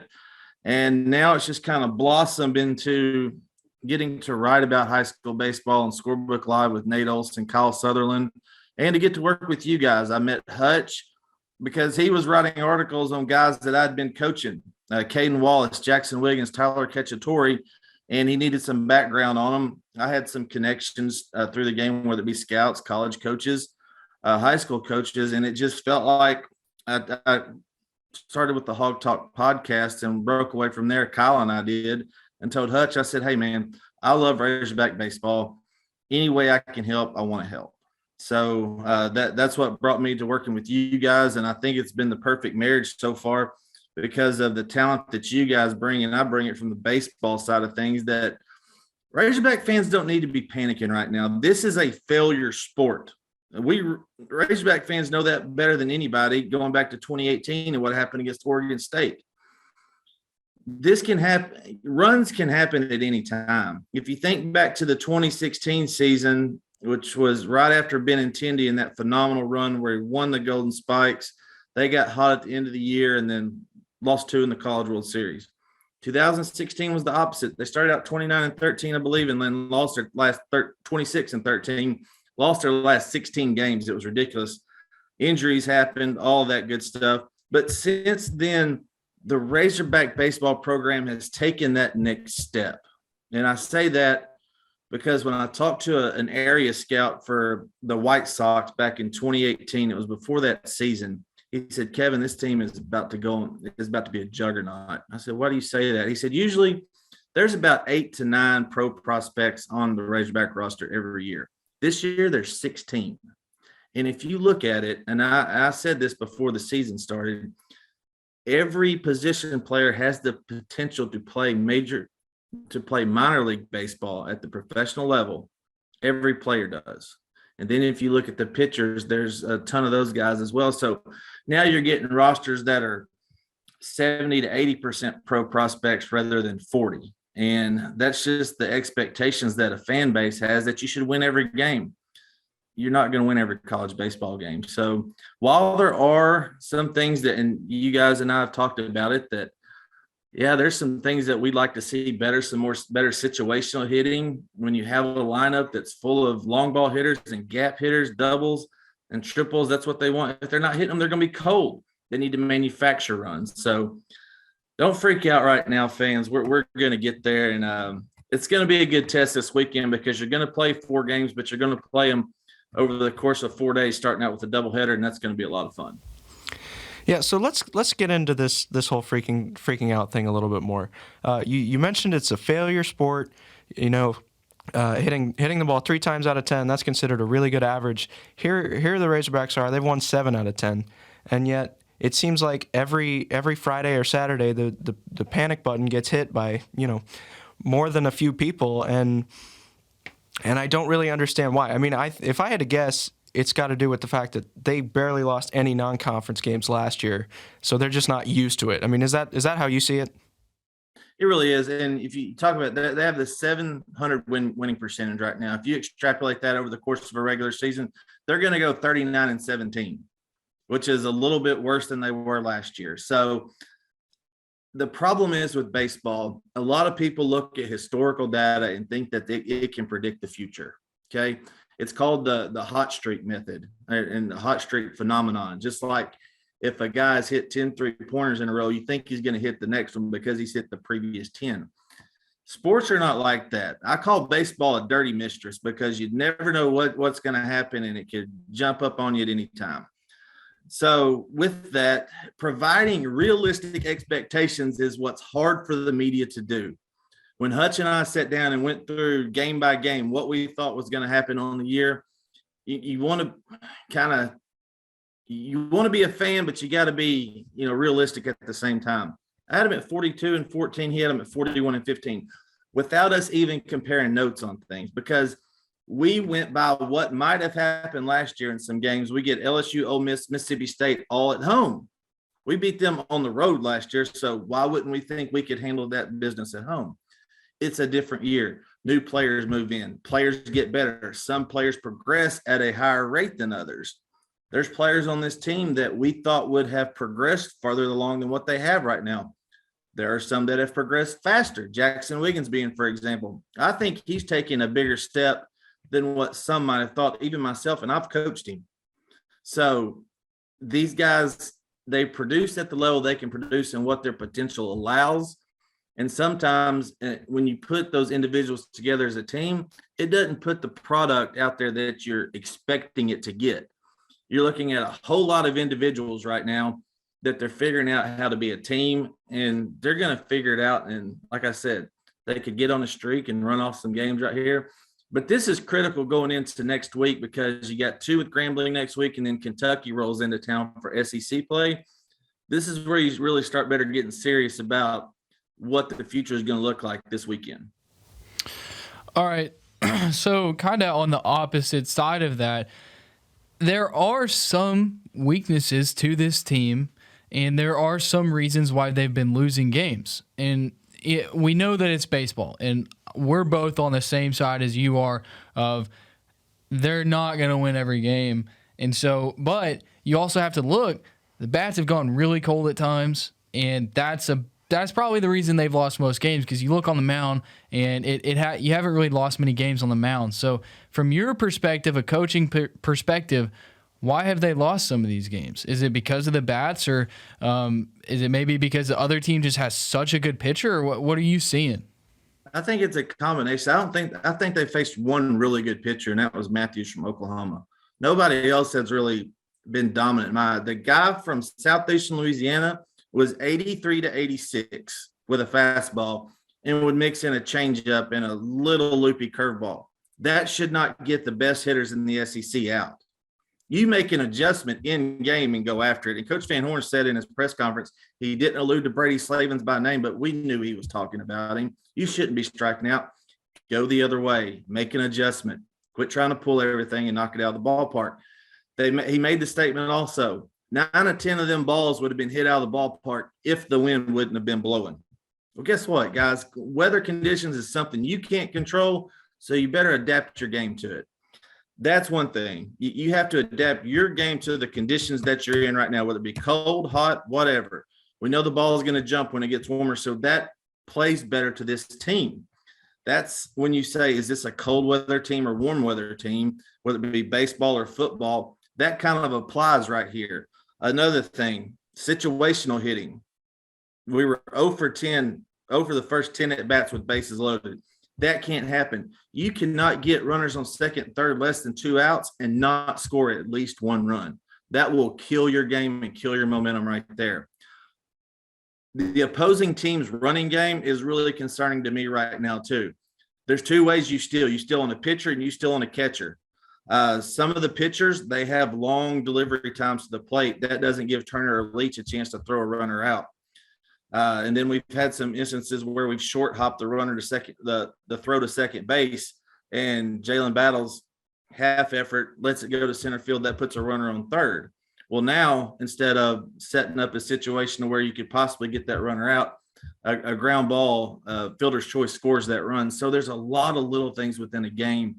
and now it's just kind of blossomed into getting to write about high school baseball on Scorebook Live with Nate Olson, Kyle Sutherland, and to get to work with you guys. I met Hutch because he was writing articles on guys that I'd been coaching, Caden Wallace, Jackson Wiggins, Tyler Cacciatore, and he needed some background on them. I had some connections through the game, whether it be scouts, college coaches, high school coaches, and it just felt like I started with the Hog Talk podcast and broke away from there. Kyle and I did, and told Hutch, I said, hey, man, I love Razorback baseball. Any way I can help, I want to help. So that's what brought me to working with you guys, and I think it's been the perfect marriage so far because of the talent that you guys bring, and I bring it from the baseball side of things. That Razorback fans don't need to be panicking right now. This is a failure sport. We Razorback fans know that better than anybody, going back to 2018 and what happened against Oregon State. This can happen. Runs can happen at any time. If you think back to the 2016 season, which was right after Benintendi and that phenomenal run where he won the Golden Spikes, they got hot at the end of the year and then lost 2 in the College World Series. 2016 was the opposite. They started out 29-13, I believe, and then lost their last 26-13, lost their last 16 games. It was ridiculous. Injuries happened, all of that good stuff. But since then, the Razorback baseball program has taken that next step. And I say that because when I talked to an area scout for the White Sox back in 2018, it was before that season. He said, Kevin, this team is about to be a juggernaut. I said, why do you say that? He said, usually there's about 8 to 9 pro prospects on the Razorback roster every year. This year, there's 16. And if you look at it, and I said this before the season started, every position player has the potential to play minor league baseball at the professional level. Every player does. And then if you look at the pitchers, there's a ton of those guys as well. So now you're getting rosters that are 70 to 80% pro prospects rather than 40. And that's just the expectations that a fan base has, that you should win every game. You're not going to win every college baseball game. So while there are some things that, and you guys and I have talked about it, that yeah, there's some things that we'd like to see better, better situational hitting. When you have a lineup that's full of long ball hitters and gap hitters, doubles and triples, that's what they want. If they're not hitting them, they're going to be cold. They need to manufacture runs. So don't freak out right now, fans. We're going to get there, and it's going to be a good test this weekend because you're going to play 4 games, but you're going to play them over the course of 4 days, starting out with a doubleheader, and that's going to be a lot of fun. Yeah, so let's get into this whole freaking out thing a little bit more. You mentioned it's a failure sport. You know, hitting the ball 3 times out of 10. That's considered a really good average. Here the Razorbacks are. They've won 7 out of 10, and yet it seems like every Friday or Saturday the panic button gets hit by more than a few people, and I don't really understand why. I mean, if I had to guess, it's got to do with the fact that they barely lost any non-conference games last year, so they're just not used to it. I mean, is that how you see it? It really is. And if you talk about that, they have the 700 winning percentage right now. If you extrapolate that over the course of a regular season, they're going to go 39-17, which is a little bit worse than they were last year. So the problem is with baseball, a lot of people look at historical data and think that it can predict the future. Okay. It's called the hot streak method and the hot streak phenomenon. Just like if a guy's hit 10 3-pointers in a row, you think he's going to hit the next one because he's hit the previous 10. Sports are not like that. I call baseball a dirty mistress because you never know what's going to happen, and it could jump up on you at any time. So with that, providing realistic expectations is what's hard for the media to do. When Hutch and I sat down and went through game by game what we thought was going to happen on the year, you want to be a fan, but you got to be, realistic at the same time. I had him at 42-14. He had him at 41-15 without us even comparing notes on things, because we went by what might have happened last year in some games. We get LSU, Ole Miss, Mississippi State all at home. We beat them on the road last year, so why wouldn't we think we could handle that business at home? It's a different year. New players move in. Players get better. Some players progress at a higher rate than others. There's players on this team that we thought would have progressed farther along than what they have right now. There are some that have progressed faster. Jackson Wiggins being, for example. I think he's taking a bigger step than what some might have thought, even myself, and I've coached him. So these guys, they produce at the level they can produce and what their potential allows. And sometimes when you put those individuals together as a team, it doesn't put the product out there that you're expecting it to get. You're looking at a whole lot of individuals right now that they're figuring out how to be a team, and they're going to figure it out. And like I said, they could get on a streak and run off some games right here. But this is critical going into next week, because you got 2 with Grambling next week, and then Kentucky rolls into town for SEC play. This is where you really start better getting serious about what the future is going to look like this weekend. All right. So kind of on the opposite side of that, there are some weaknesses to this team, and there are some reasons why they've been losing games. And we know that it's baseball, and we're both on the same side as you are of they're not going to win every game. And so, but you also have to look, the bats have gone really cold at times, and that's probably the reason they've lost most games, because you look on the mound and you haven't really lost many games on the mound. So from your perspective, a coaching perspective, why have they lost some of these games? Is it because of the bats, or is it maybe because the other team just has such a good pitcher, or what are you seeing? I think it's a combination. I think they faced one really good pitcher, and that was Matthews from Oklahoma. Nobody else has really been dominant. The guy from Southeastern Louisiana was 83 to 86 with a fastball and would mix in a changeup and a little loopy curveball. That should not get the best hitters in the SEC out. You make an adjustment in game and go after it. And Coach Van Horn said in his press conference, he didn't allude to Brady Slavens by name, but we knew he was talking about him. You shouldn't be striking out. Go the other way. Make an adjustment. Quit trying to pull everything and knock it out of the ballpark. He made the statement also, 9 or 10 of them balls would have been hit out of the ballpark if the wind wouldn't have been blowing. Well, guess what, guys? Weather conditions is something you can't control, so you better adapt your game to it. That's one thing. You have to adapt your game to the conditions that you're in right now, whether it be cold, hot, whatever. We know the ball is going to jump when it gets warmer, so that plays better to this team. That's when you say, is this a cold weather team or warm weather team, whether it be baseball or football? That kind of applies right here. Another thing, situational hitting. We were 0 for 10 over the first 10 at-bats with bases loaded. That can't happen. You cannot get runners on second, third, less than 2 outs and not score at least 1 run. That will kill your game and kill your momentum right there. The opposing team's running game is really concerning to me right now too. there's two ways you steal. You steal on a pitcher and you steal on a catcher. Some of the pitchers, they have long delivery times to the plate. That doesn't give Turner or Leach a chance to throw a runner out. And then we've had some instances where we've short hopped the runner to second, the throw to second base, and Jalen Battles half effort lets it go to center field. That puts a runner on third. Well, now instead of setting up a situation where you could possibly get that runner out, a ground ball, fielder's choice scores that run. So there's a lot of little things within a game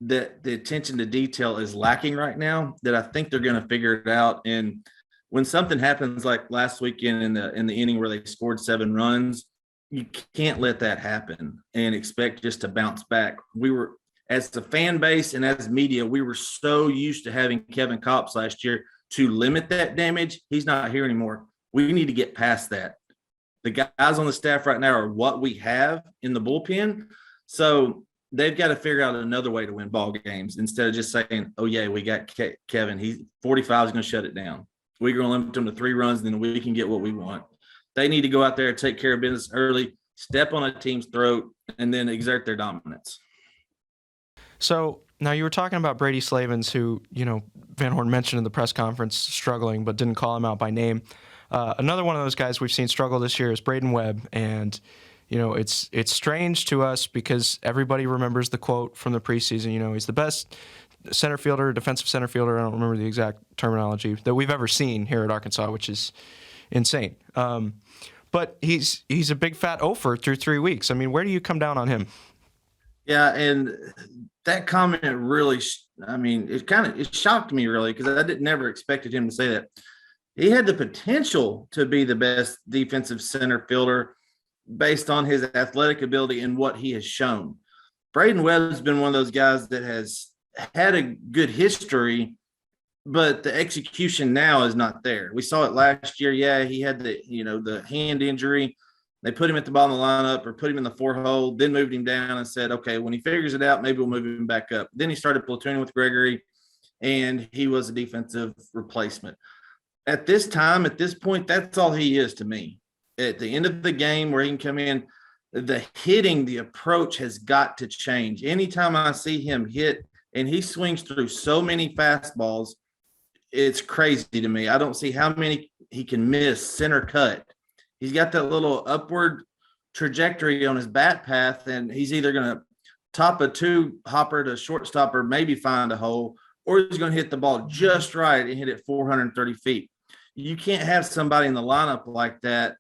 that the attention to detail is lacking right now that I think they're going to figure it out. And when something happens like last weekend in the inning where they scored 7 runs, you can't let that happen and expect just to bounce back. We were, as the fan base and as media, we were so used to having Kevin Kopps last year to limit that damage. He's not here anymore. We need to get past that. The guys on the staff right now are what we have in the bullpen. So they've got to figure out another way to win ball games instead of just saying, oh, yeah, we got Kevin. He's 45 is going to shut it down. We're going to limit them to 3 runs, then we can get what we want. They need to go out there and take care of business early, step on a team's throat, and then exert their dominance. So now you were talking about Brady Slavens, who, Van Horn mentioned in the press conference struggling, but didn't call him out by name. Another one of those guys we've seen struggle this year is Braden Webb. And, it's strange to us because everybody remembers the quote from the preseason, he's the best center fielder, defensive center fielder, I don't remember the exact terminology, that we've ever seen here at Arkansas, which is insane. But he's a big fat offer through 3 weeks. I mean, where do you come down on him? Yeah, and that comment really, it shocked me really because I never expected him to say that. He had the potential to be the best defensive center fielder based on his athletic ability and what he has shown. Braden Webb's been one of those guys that has had a good history, but the execution now is not there. We saw it last year. Yeah, he had the hand injury. They put him at the bottom of the lineup or put him in the 4-hole, then moved him down and said, okay, when he figures it out, maybe we'll move him back up. Then he started platooning with Gregory, and he was a defensive replacement. At this point, that's all he is to me. At the end of the game where he can come in, the hitting, the approach has got to change. Anytime I see him hit and he swings through so many fastballs, it's crazy to me. I don't see how many he can miss center cut. He's got that little upward trajectory on his bat path, and he's either going to top a 2-hopper to shortstop or maybe find a hole, or he's going to hit the ball just right and hit it 430 feet. You can't have somebody in the lineup like that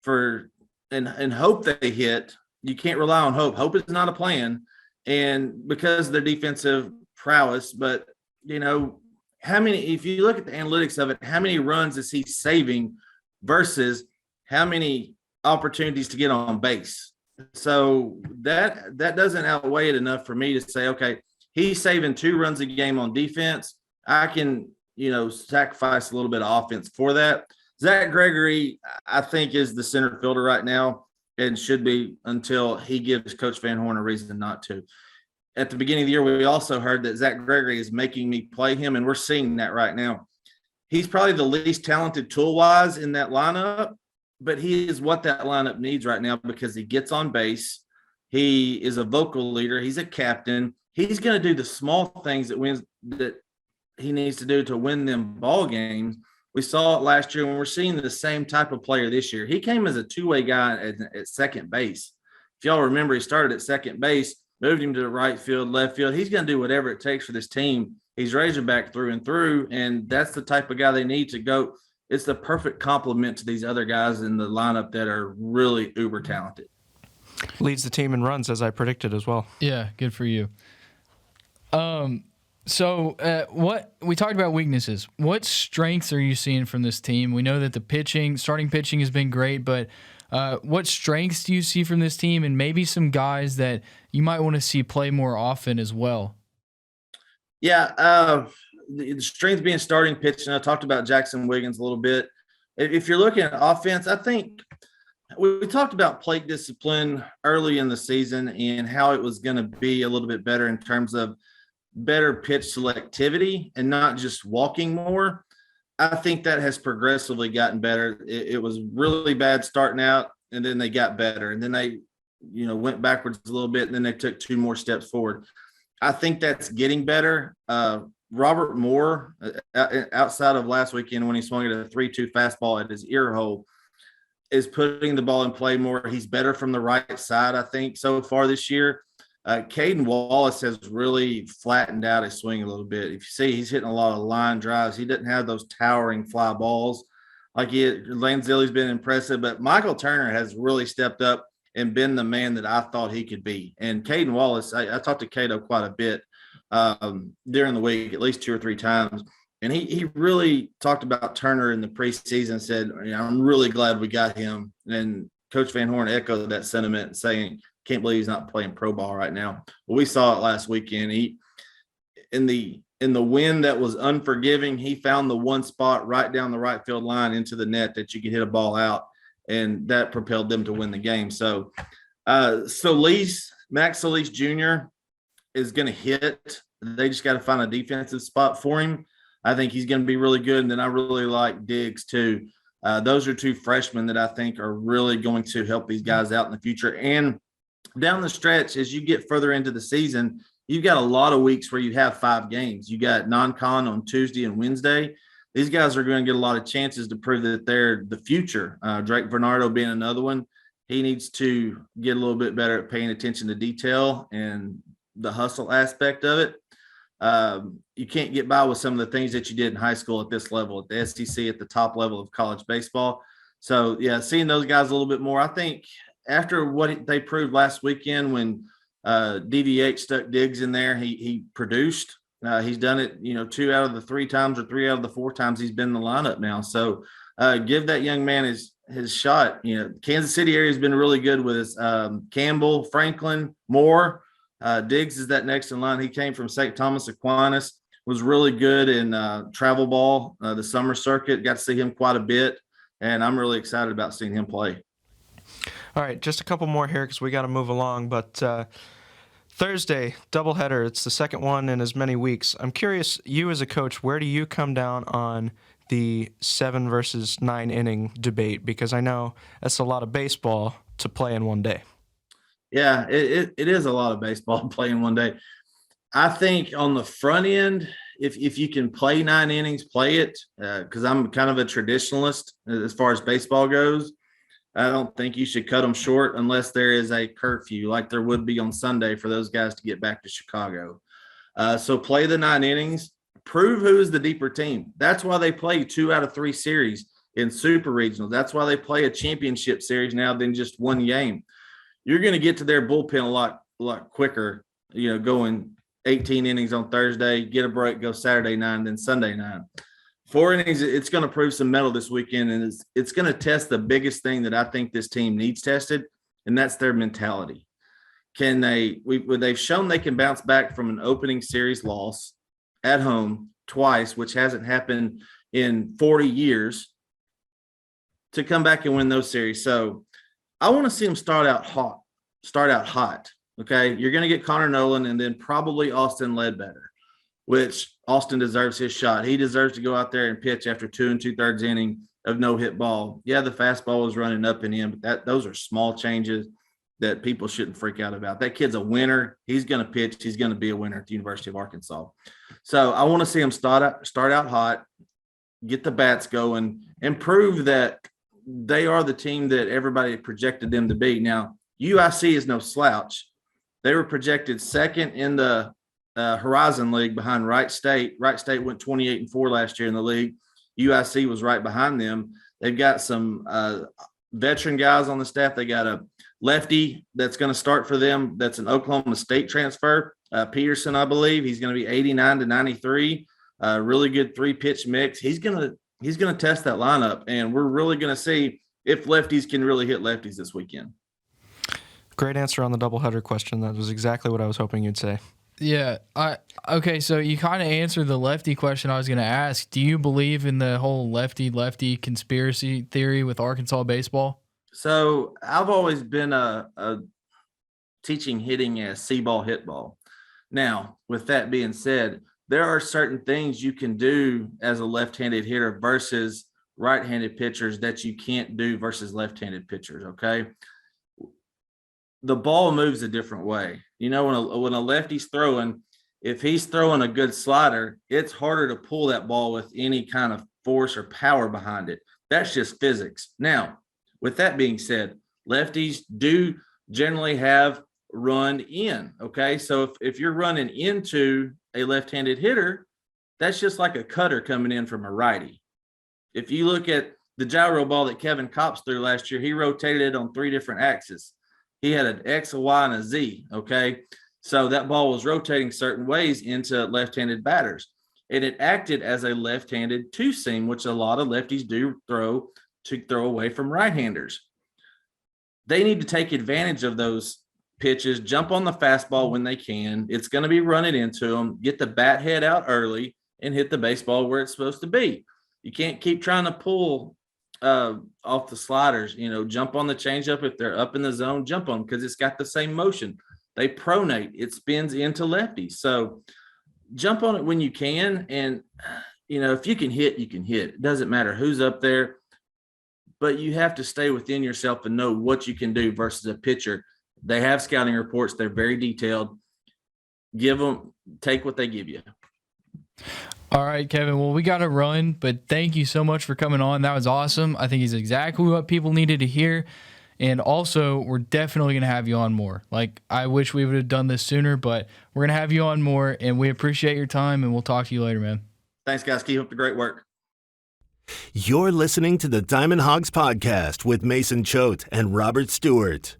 and hope they hit. You can't rely on hope. Hope is not a plan, and because of their defensive prowess. But, if you look at the analytics of it, how many runs is he saving versus how many opportunities to get on base? So that doesn't outweigh it enough for me to say, okay, he's saving 2 runs a game on defense. I can, sacrifice a little bit of offense for that. Zach Gregory, I think, is the center fielder right now and should be until he gives Coach Van Horn a reason not to. At the beginning of the year, we also heard that Zach Gregory is making me play him, and we're seeing that right now. He's probably the least talented tool-wise in that lineup, but he is what that lineup needs right now because he gets on base. He is a vocal leader. He's a captain. He's going to do the small things that he needs to do to win them ball games. We saw it last year, and we're seeing the same type of player this year. He came as a 2-way guy at second base. If y'all remember, he started at second base, moved him to the right field, left field. He's going to do whatever it takes for this team. He's Razorback through and through, and that's the type of guy they need to go. It's the perfect complement to these other guys in the lineup that are really uber talented. Leads the team in runs, as I predicted as well. Yeah, good for you. So what we talked about weaknesses. What strengths are you seeing from this team? We know that the starting pitching has been great, but what strengths do you see from this team, and maybe some guys that you might want to see play more often as well? Yeah, the strength being starting pitching. I talked about Jackson Wiggins a little bit. If you're looking at offense, I think we talked about plate discipline early in the season and how it was going to be a little bit better in terms of better pitch selectivity and not just walking more. I think that has progressively gotten better. It was really bad starting out, and then they got better. And then went backwards a little bit, and then they took 2 more steps forward. I think that's getting better. Robert Moore, outside of last weekend when he swung at a 3-2 fastball at his ear hole, is putting the ball in play more. He's better from the right side, I think, so far this year. Caden Wallace has really flattened out his swing a little bit. If you see, he's hitting a lot of line drives. He doesn't have those towering fly balls like Lane Zilli's been impressive, but Michael Turner has really stepped up and been the man that I thought he could be. And Caden Wallace, I talked to Cato quite a bit during the week, at least 2 or 3 times. And he really talked about Turner in the preseason, said, I'm really glad we got him. And Coach Van Horn echoed that sentiment, saying, can't believe he's not playing pro ball right now. Well, we saw it last weekend. He in the wind that was unforgiving, he found the one spot right down the right field line into the net that you could hit a ball out, and that propelled them to win the game. So Max Solis Jr. is going to hit. They just got to find a defensive spot for him. I think he's going to be really good. And then I really like Diggs too. Those are 2 freshmen that I think are really going to help these guys out in the future. And down the stretch, as you get further into the season, you've got a lot of weeks where you have 5 games. You got non-con on Tuesday and Wednesday. These guys are going to get a lot of chances to prove that they're the future. Drake Bernardo being another one. He needs to get a little bit better at paying attention to detail and the hustle aspect of it. You can't get by with some of the things that you did in high school at this level, at the SEC, at the top level of college baseball. So, yeah, seeing those guys a little bit more, I think after what they proved last weekend when DVH stuck Diggs in there, he produced. He's done it, 2 out of the 3 times or 3 out of the 4 times he's been in the lineup now. So give that young man his shot. Kansas City area has been really good with his Campbell, Franklin, Moore. Diggs is that next in line. He came from St. Thomas Aquinas, was really good in travel ball, the summer circuit. Got to see him quite a bit, and I'm really excited about seeing him play. All right, just a couple more here because we got to move along. But Thursday, doubleheader. It's the second one in as many weeks. I'm curious, you as a coach, where do you come down on the 7 versus 9 inning debate? Because I know that's a lot of baseball to play in one day. Yeah, it is a lot of baseball to play in one day. I think on the front end, if you can play 9 innings, play it, because I'm kind of a traditionalist as far as baseball goes. I don't think you should cut them short unless there is a curfew like there would be on Sunday for those guys to get back to Chicago. So play the 9 innings, prove who is the deeper team. That's why they play 2 out of 3 series in super regional. That's why they play a championship series now than just 1 game. You're going to get to their bullpen a lot quicker, going 18 innings on Thursday, get a break, go Saturday 9, then Sunday 9. 4 innings, it's going to prove some mettle this weekend, and it's going to test the biggest thing that I think this team needs tested, and that's their mentality. They've shown they can bounce back from an opening series loss at home twice, which hasn't happened in 40 years, to come back and win those series. So I want to see them start out hot. Okay. You're going to get Connor Nolan and then probably Austin Ledbetter, which Austin deserves his shot. He deserves to go out there and pitch after 2 2/3 inning of no hit ball. Yeah, the fastball was running up and in, but those are small changes that people shouldn't freak out about. That kid's a winner. He's going to pitch. He's going to be a winner at the University of Arkansas. So I want to see him start out hot, get the bats going, and prove that they are the team that everybody projected them to be. Now, UIC is no slouch. They were projected second in the Horizon League behind Wright State. Wright State went 28-4 last year in the league. UIC was right behind them. They've got some veteran guys on the staff. They got a lefty that's going to start for them. That's an Oklahoma State transfer. Peterson, I believe. He's going to be 89 to 93. Really good 3-pitch mix. He's going to test that lineup, and we're really going to see if lefties can really hit lefties this weekend. Great answer on the doubleheader question. That was exactly what I was hoping you'd say. Yeah. Okay, so you kind of answered the lefty question I was going to ask. Do you believe in the whole lefty-lefty conspiracy theory with Arkansas baseball? So I've always been a teaching hitting as see-ball, hit ball. Now, with that being said, there are certain things you can do as a left-handed hitter versus right-handed pitchers that you can't do versus left-handed pitchers, okay? the ball moves a different way. You know, when a lefty's throwing, if he's throwing a good slider, it's harder to pull that ball with any kind of force or power behind it. That's just physics. Now, with that being said, lefties do generally have run in. Okay. So if you're running into a left-handed hitter, that's just like a cutter coming in from a righty. If you look at the gyro ball that Kevin Kopps threw last year, he rotated it on 3 different axes. He had an X, a Y, and a Z. Okay. So that ball was rotating certain ways into left-handed batters. And it acted as a left-handed two-seam, which a lot of lefties do throw to throw away from right-handers. They need to take advantage of those pitches, jump on the fastball when they can. It's going to be running into them, get the bat head out early, and hit the baseball where it's supposed to be. You can't keep trying to pull off the sliders, you know, jump on the changeup. If they're up in the zone, jump on them because it's got the same motion. They pronate, it spins into lefties. So jump on it when you can. And, you know, if you can hit, you can hit. It doesn't matter who's up there, but you have to stay within yourself and know what you can do versus a pitcher. They have scouting reports. They're very detailed. Take what they give you. All right, Kevin. Well, we got to run, but thank you so much for coming on. That was awesome. I think he's exactly what people needed to hear. And also, we're definitely going to have you on more. Like, I wish we would have done this sooner, but we're going to have you on more, and we appreciate your time, and we'll talk to you later, man. Thanks, guys. Keep up the great work. You're listening to the Diamond Hogs Podcast with Mason Choate and Robert Stewart.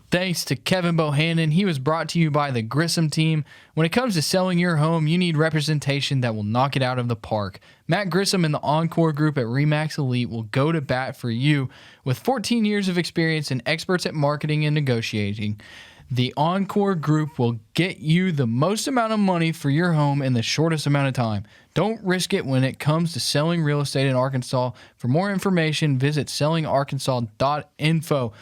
Thanks to Kevin Bohannon. He was brought to you by the Grissom team. When it comes to selling your home, you need representation that will knock it out of the park. Matt Grissom and the Encore Group at RE/MAX Elite will go to bat for you. With 14 years of experience and experts at marketing and negotiating, the Encore Group will get you the most amount of money for your home in the shortest amount of time. Don't risk it when it comes to selling real estate in Arkansas. For more information, visit sellingarkansas.info.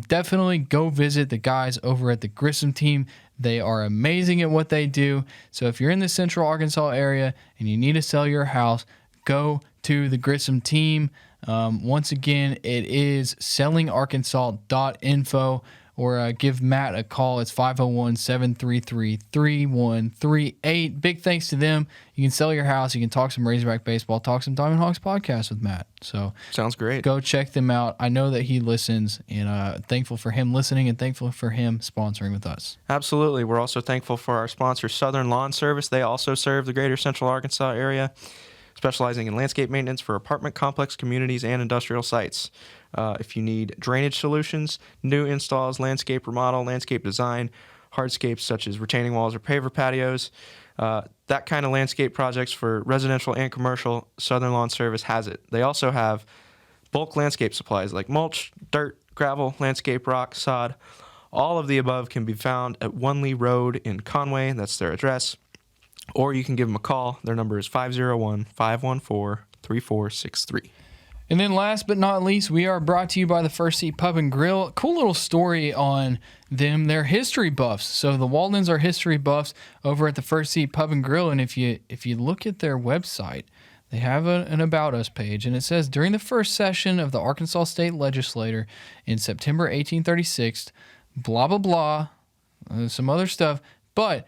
Definitely go visit the guys over at the Grissom team. They are amazing at what they do. So if you're in the Central Arkansas area and you need to sell your house, go to the Grissom team. Once again, it is sellingarkansas.info, or give Matt a call. It's 501-733-3138. Big thanks to them. You can sell your house. You can talk some Razorback baseball, talk some Diamond Hogs podcast with Matt. So sounds great. Go check them out. I know that he listens, and thankful for him listening and thankful for him sponsoring with us. Absolutely. We're also thankful for our sponsor, Southern Lawn Service. They also serve the greater Central Arkansas area, specializing in landscape maintenance for apartment complex communities and industrial sites. If you need drainage solutions, new installs, landscape remodel, landscape design, hardscapes such as retaining walls or paver patios, that kind of landscape projects for residential and commercial, Southern Lawn Service has it. They also have bulk landscape supplies like mulch, dirt, gravel, landscape rock, sod. All of the above can be found at One Lee Road in Conway. That's their address. Or you can give them a call. Their number is 501-514-3463. And then last but not least, we are brought to you by the First Seat Pub and Grill. Cool little story on them. They're history buffs. So the Waldens are history buffs over at the First Seat Pub and Grill. And if you look at their website, they have an About Us page. And it says, during the first session of the Arkansas State Legislature in September 1836, blah, blah, blah, some other stuff. But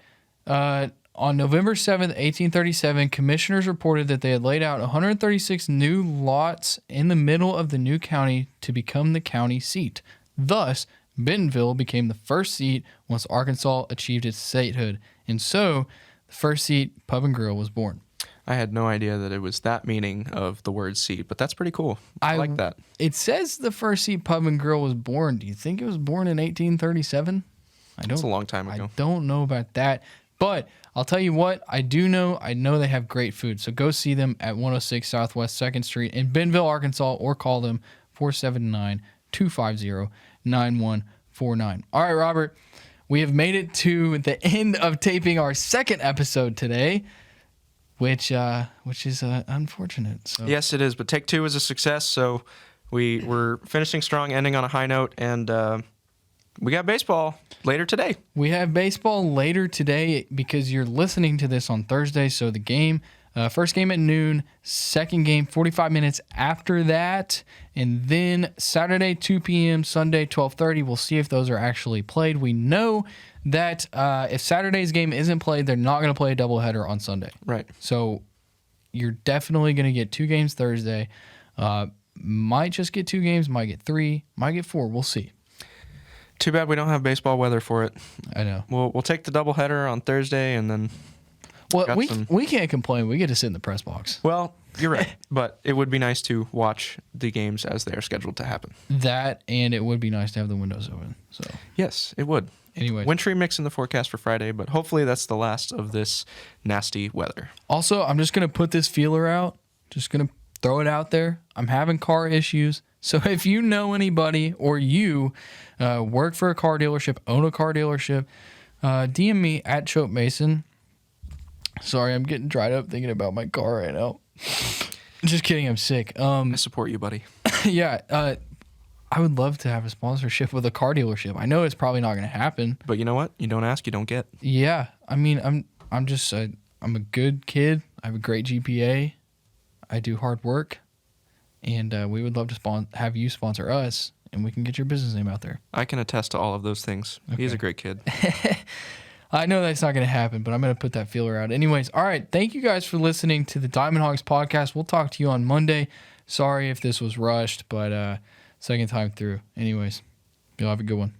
on November 7th, 1837, commissioners reported that they had laid out 136 new lots in the middle of the new county to become the county seat. Thus, Bentonville became the first seat once Arkansas achieved its statehood. And so, the First Seat Pub and Grill was born. I had no idea that it was that meaning of the word seat, but that's pretty cool. I like that. It says the First Seat Pub and Grill was born. Do you think it was born in 1837? That's a long time ago. I don't know about that. But I'll tell you what, I know they have great food. So go see them at 106 Southwest 2nd Street in Bentonville, Arkansas, or call them 479-250-9149. All right, Robert, we have made it to the end of taping our second episode today, which is unfortunate. So. Yes, it is, but take 2 was a success, so we're finishing strong, ending on a high note, and we got baseball later today. We have baseball later today because you're listening to this on Thursday, so the game First game at noon, second game 45 minutes after that, and then Saturday 2 p.m., Sunday 12:30. We'll see if those are actually played. We know that if Saturday's game isn't played, they're not going to play a doubleheader on Sunday. Right. So you're definitely going to get 2 games Thursday. Might just get 2 games, might get 3, might get 4. We'll see. Too bad we don't have baseball weather for it. I know. We'll take the doubleheader on Thursday and then. Well, we can't complain. We get to sit in the press box. Well, you're right. But it would be nice to watch the games as they are scheduled to happen. That, and it would be nice to have the windows open. So yes, it would. Anyway, wintry mix in the forecast for Friday, but hopefully that's the last of this nasty weather. Also, I'm just going to put this feeler out. Just going to throw it out there. I'm having car issues. So if you know anybody or you work for a car dealership, own a car dealership, DM me at Choate Mason. Sorry, I'm getting dried up thinking about my car right now. Just kidding, I'm sick. I support you, buddy. Yeah, I would love to have a sponsorship with a car dealership. I know it's probably not going to happen. But you know what? You don't ask, you don't get. Yeah, I mean, I'm just I'm a good kid. I have a great GPA. I do hard work, and we would love to have you sponsor us, and we can get your business name out there. I can attest to all of those things. Okay. He's a great kid. I know that's not going to happen, but I'm going to put that feeler out. Anyways, all right. Thank you guys for listening to the Diamond Hogs podcast. We'll talk to you on Monday. Sorry if this was rushed, but second time through. Anyways, you'll have a good one.